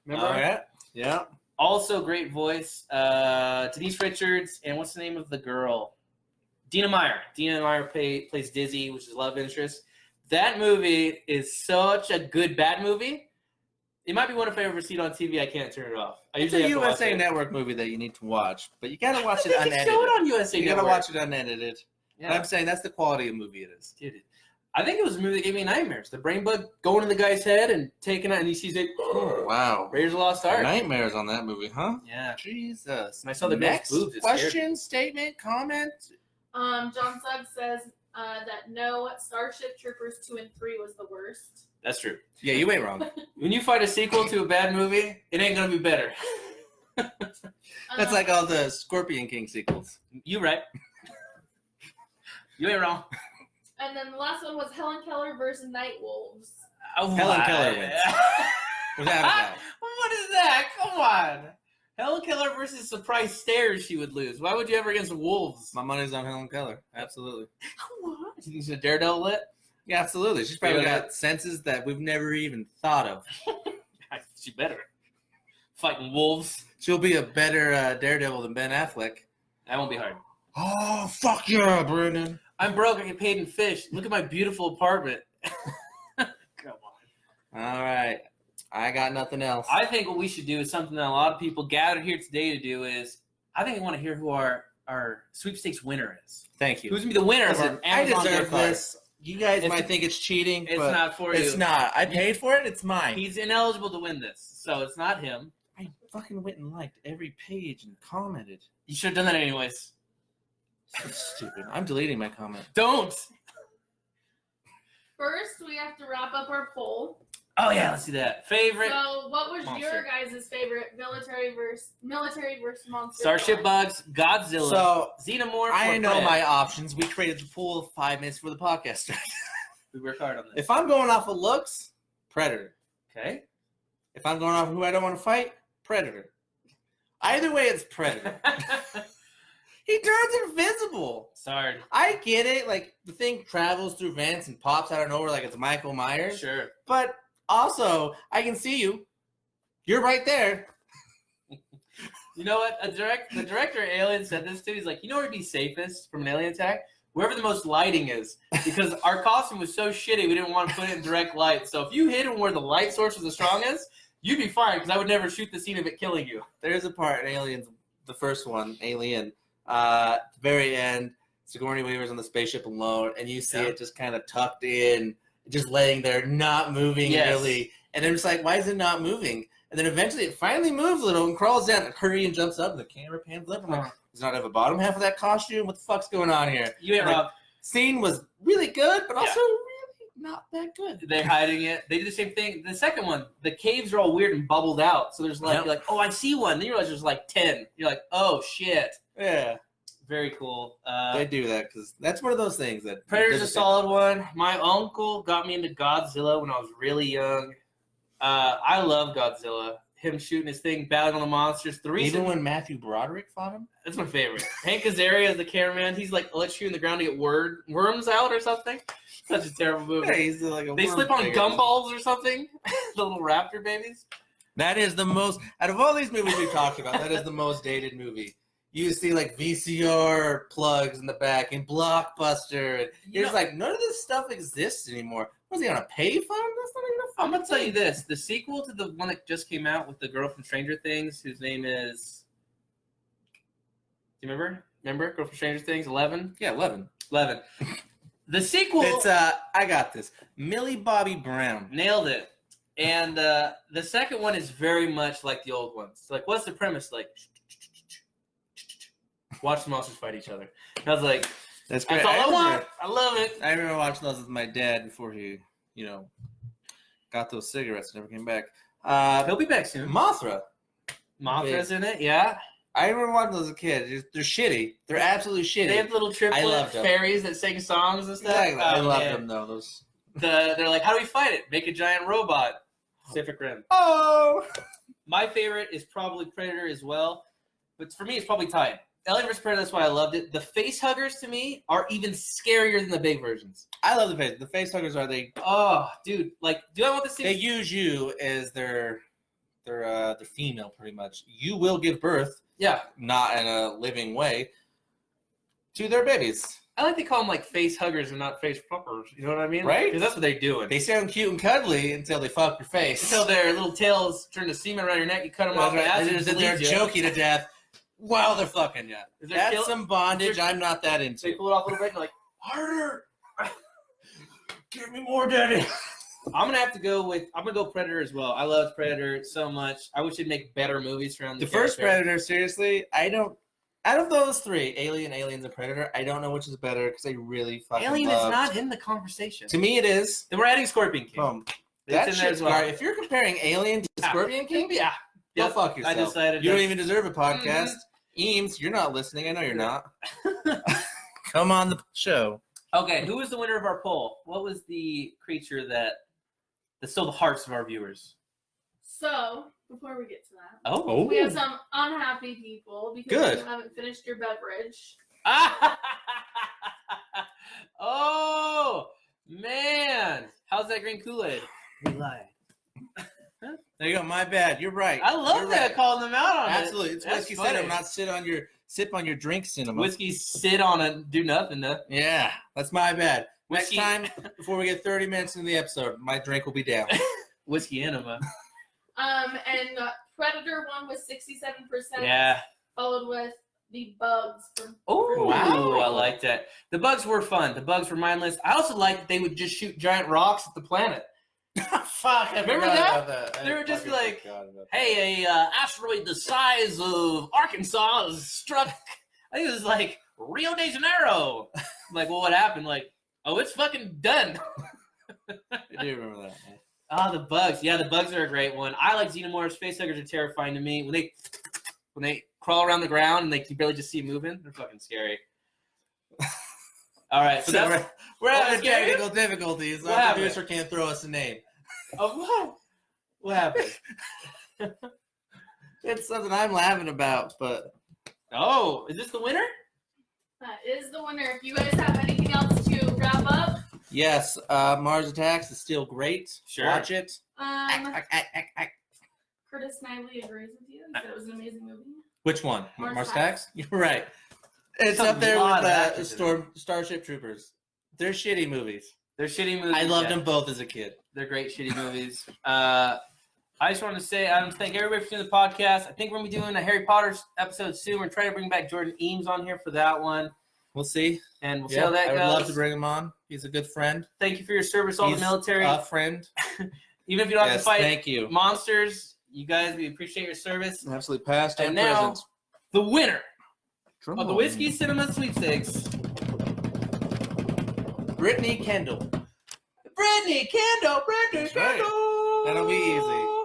Remember? All right. Yeah. Also, great voice. Denise Richards, and what's the name of the girl? Dina Meyer. Dina Meyer plays Dizzy, which is love interest. That movie is such a good bad movie. It might be one if I ever see it on TV. I can't turn it off. I It's a usually have to watch USA it. Network movie that you need to watch, but you gotta watch I it think they unedited. show it on USA You Network. gotta watch it unedited. Yeah. And I'm saying that's the quality of movie it is. Dude, I think it was a movie that gave me nightmares. The brain bug going in the guy's head and taking it, and he sees it. Oh, wow. Raiders of the Lost Ark. Nightmares on that movie, huh? Yeah. Jesus. And I saw the next girl's boobs. It scared me. question, statement, comment. John Suggs says that no, Starship Troopers 2 and 3 was the worst. That's true. Yeah, you ain't wrong. When you find a sequel to a bad movie, it ain't gonna be better. That's like all the Scorpion King sequels. You right. You ain't wrong. And then the last one was Helen Keller versus Night Wolves. Helen Keller wins. What's that What is that? Come on. Helen Keller versus Surprise Stairs, she would lose. Why would you ever against Wolves? My money's on Helen Keller. Absolutely. You think she's a daredevil lit? Yeah, absolutely. She's probably Yeah. got senses that we've never even thought of. She better. Fighting wolves. She'll be a better Daredevil than Ben Affleck. That won't be hard. Oh, fuck yeah, Brandon. I'm broke. I get paid in fish. Look at my beautiful apartment. Come on. All right. I got nothing else. I think what we should do is something that a lot of people gathered here today to do is I think I want to hear who our sweepstakes winner is. Thank you. Who's going to be the winner of Listen, our I Amazon deserve gift card? this. You guys It's- might think it's cheating, It's but not for you. it's not. I paid for it. It's mine. He's ineligible to win this, so it's not him. I fucking went and liked every page and commented. You should have done that anyways. So stupid. I'm deleting my comment. Don't. First, we have to wrap up our poll. Oh yeah, let's do that. Favorite So, what was Monster. your guys' favorite military versus monster? Starship villain? Bugs, Godzilla, So Xenomorph. I or know Pred? my options. We created the pool 5 minutes for the podcast. We work hard on this. If I'm going off of looks, Predator. Okay. If I'm going off of who I don't want to fight, Predator. Either way, it's Predator. He turns invisible. Sorry. I get it. Like, the thing travels through vents and pops out of nowhere like it's Michael Myers. Sure. But also, I can see you. You're right there. You know what? The director of Alien said this too. He's like, you know where it'd be safest from an alien attack? Wherever the most lighting is. Because our costume was so shitty, we didn't want to put it in direct light. So if you hit him where the light source was the strongest, you'd be fine because I would never shoot the scene of it killing you. There's a part in Aliens, the first one, Alien, at the very end, Sigourney Weaver's on the spaceship alone, and you see Yeah. it just kind of tucked in, just laying there, not moving Yes. really. And they're just like, why is it not moving? And then eventually it finally moves a little and crawls down, and hurry and jumps up, and the camera pans up. I'm like, does not have a bottom half of that costume? What the fuck's going on here? You ain't Like, wrong. Scene was really good, but also Yeah. really not that good. They're hiding it. They did the same thing. The second one, the caves are all weird and bubbled out. So there's like, Yep. you're like, oh, I see one. Then you realize there's like 10. You're like, oh, shit. Yeah, Very cool. they do that because that's one of those things that Predator's a solid one. My uncle got me into Godzilla when I was really young. I love Godzilla. Him shooting his thing, battling on the monsters. The reason Even when Matthew Broderick fought him. that's my favorite. Hank Azaria is the cameraman. He's like electrocuting the ground to get worms out or something. Such a terrible movie. Yeah, he's like a They worm slip on thing. gumballs or something. The little raptor babies. That is the most out of all these movies we've talked about. That is the most dated movie. You see like VCR plugs in the back and Blockbuster, and you're just like, none of this stuff exists anymore. Was he on a payphone? That's not even a I'm gonna fucking tell you thing. this: the sequel to the one that just came out with the girl from Stranger Things, whose name is. Do you remember? Remember, girl from Stranger Things, 11. Yeah, 11. 11. The sequel It's I got this. Millie Bobby Brown. nailed it, and the second one is very much like the old ones. It's like, what's the premise? Like, watch the monsters fight each other. And I was like, That's great. that's all I remember- want. I love it. I remember watching those with my dad before he, got those cigarettes and never came back. He'll be back soon. Mothra. Mothra's in it, yeah. I remember watching those as a kid. They're shitty. They're absolutely shitty. They have little triplet loved them. fairies that sing songs and stuff. Exactly. I Oh, love man. them though. Those. They're like, how do we fight it? Make a giant robot. Pacific Rim. Oh. My favorite is probably Predator as well, but for me, it's probably tied. Alien vs. Predator, that's why I loved it. The face huggers to me are even scarier than the big versions. I love the face. The face huggers are Oh, dude, like, do I want to see? they use you as their they're female pretty much. You will give birth, Yeah. not in a living way, to their babies. I like to call them like face huggers and not face fuckers. You know what I mean? Right? Because that's what they're doing. They sound cute and cuddly until they fuck your face. Until their little tails turn to semen around your neck, you cut them off. That's right. The ass, and They're delete you. choking to death while they're fucking you. Is there That's kill- some bondage I'm not that So you into. pull it off a little bit and you're like, Harder! Give me more, daddy! I'm gonna go Predator as well. I love Predator so much. I wish they'd make better movies around The first Predator, seriously, out of those three, Alien, Aliens, and Predator, I don't know which is better because I really fucking Alien loved. is not in the conversation. To me, it is. Then we're adding Scorpion King. Boom. It's That in there shit's as well. right. If you're comparing Alien to Ah. Scorpion King, Yeah. go Yep. fuck yourself. I decided You don't that- even deserve a podcast. Eames, you're not listening. I know you're not. Come on the show. Okay, who was the winner of our poll? What was the creature that stole the hearts of our viewers? So, before we get to that, Oh. we have some unhappy people because Good. you haven't finished your beverage. Oh, man. How's that green Kool-Aid? We lied. There you go. My bad. You're right. I love You're that right. calling them out on Absolutely. it. It's That's whiskey funny. cinema, not sip on your drink cinema. Whiskey sit on it, do nothing though. Yeah, that's my bad. Whiskey- Next time, before we get 30 minutes into the episode, my drink will be down. Whiskey enema. And Predator won with 67%, Yeah. followed with the Bugs from. Oh, Wow. I like that. The bugs were fun. The bugs were mindless. I also liked that they would just shoot giant rocks at the planet. Fuck, I Remember forgot that? about that. They were I just fucking like, forgot about that. Hey, a asteroid the size of Arkansas has struck. I think it was like Rio de Janeiro. I'm like, well, what happened? Like, oh, it's fucking done. I do remember that. Man. Oh, the bugs. Yeah, the bugs are a great one. I like xenomorphs. Facehuggers are terrifying to me. When they crawl around the ground and you barely just see moving, they're fucking scary. All right, so So that's we're Oh, having that's scary? technical difficulties. What Our happened? producer can't throw us a name. of what? What happened? It's something I'm laughing about, but Oh, is this the winner? That is the winner. If you guys have anything else to wrap up, yes, Mars Attacks is still great. Sure. Watch it. Curtis Knightley agrees with you. He said it was an amazing movie. Which one? Mars Mars Attacks? Attacks? You're right. It's There's a up there lot with of actors in Starship Troopers. They're shitty movies. They're shitty movies. I loved yeah. them both as a kid. They're great shitty movies. I just want to say, I want to thank everybody for doing the podcast. I think we're going to be doing a Harry Potter episode soon. We're trying to bring back Jordan Eames on here for that one. We'll see. And we'll see how that I would goes. love to bring him on. He's a good friend. Thank you for your service, all He's the military. A friend. Even if you don't have Yes, to fight thank you. monsters, you guys, we appreciate your service. Absolutely past And and now, present. the winner Drum of the roll. Whiskey Cinema Sweepstakes. Brittany Kendall. Brittany Kendall. That's right. That'll be easy.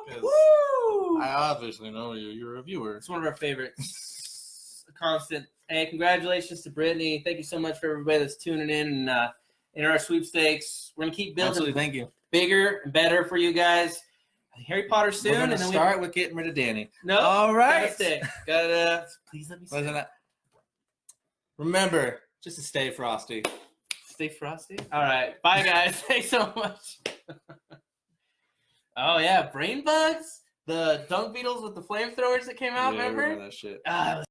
'cause Woo! I obviously know you. You're a viewer. It's one of our favorites. A constant. Hey, congratulations to Brittany. Thank you so much for everybody that's tuning in and in our sweepstakes. We're gonna keep building Absolutely, thank you. bigger and better for you guys. Harry Potter soon, We're gonna and then start with getting rid of Danny. no. All right. Gotta stay. Gotta. Please let me stay. Wasn't that? Remember, just to stay frosty. Stay frosty. All right. Bye, guys. Thanks so much. Oh yeah, brain bugs. The dung beetles with the flamethrowers that came out. Yeah, I remember? that shit. Ah, it was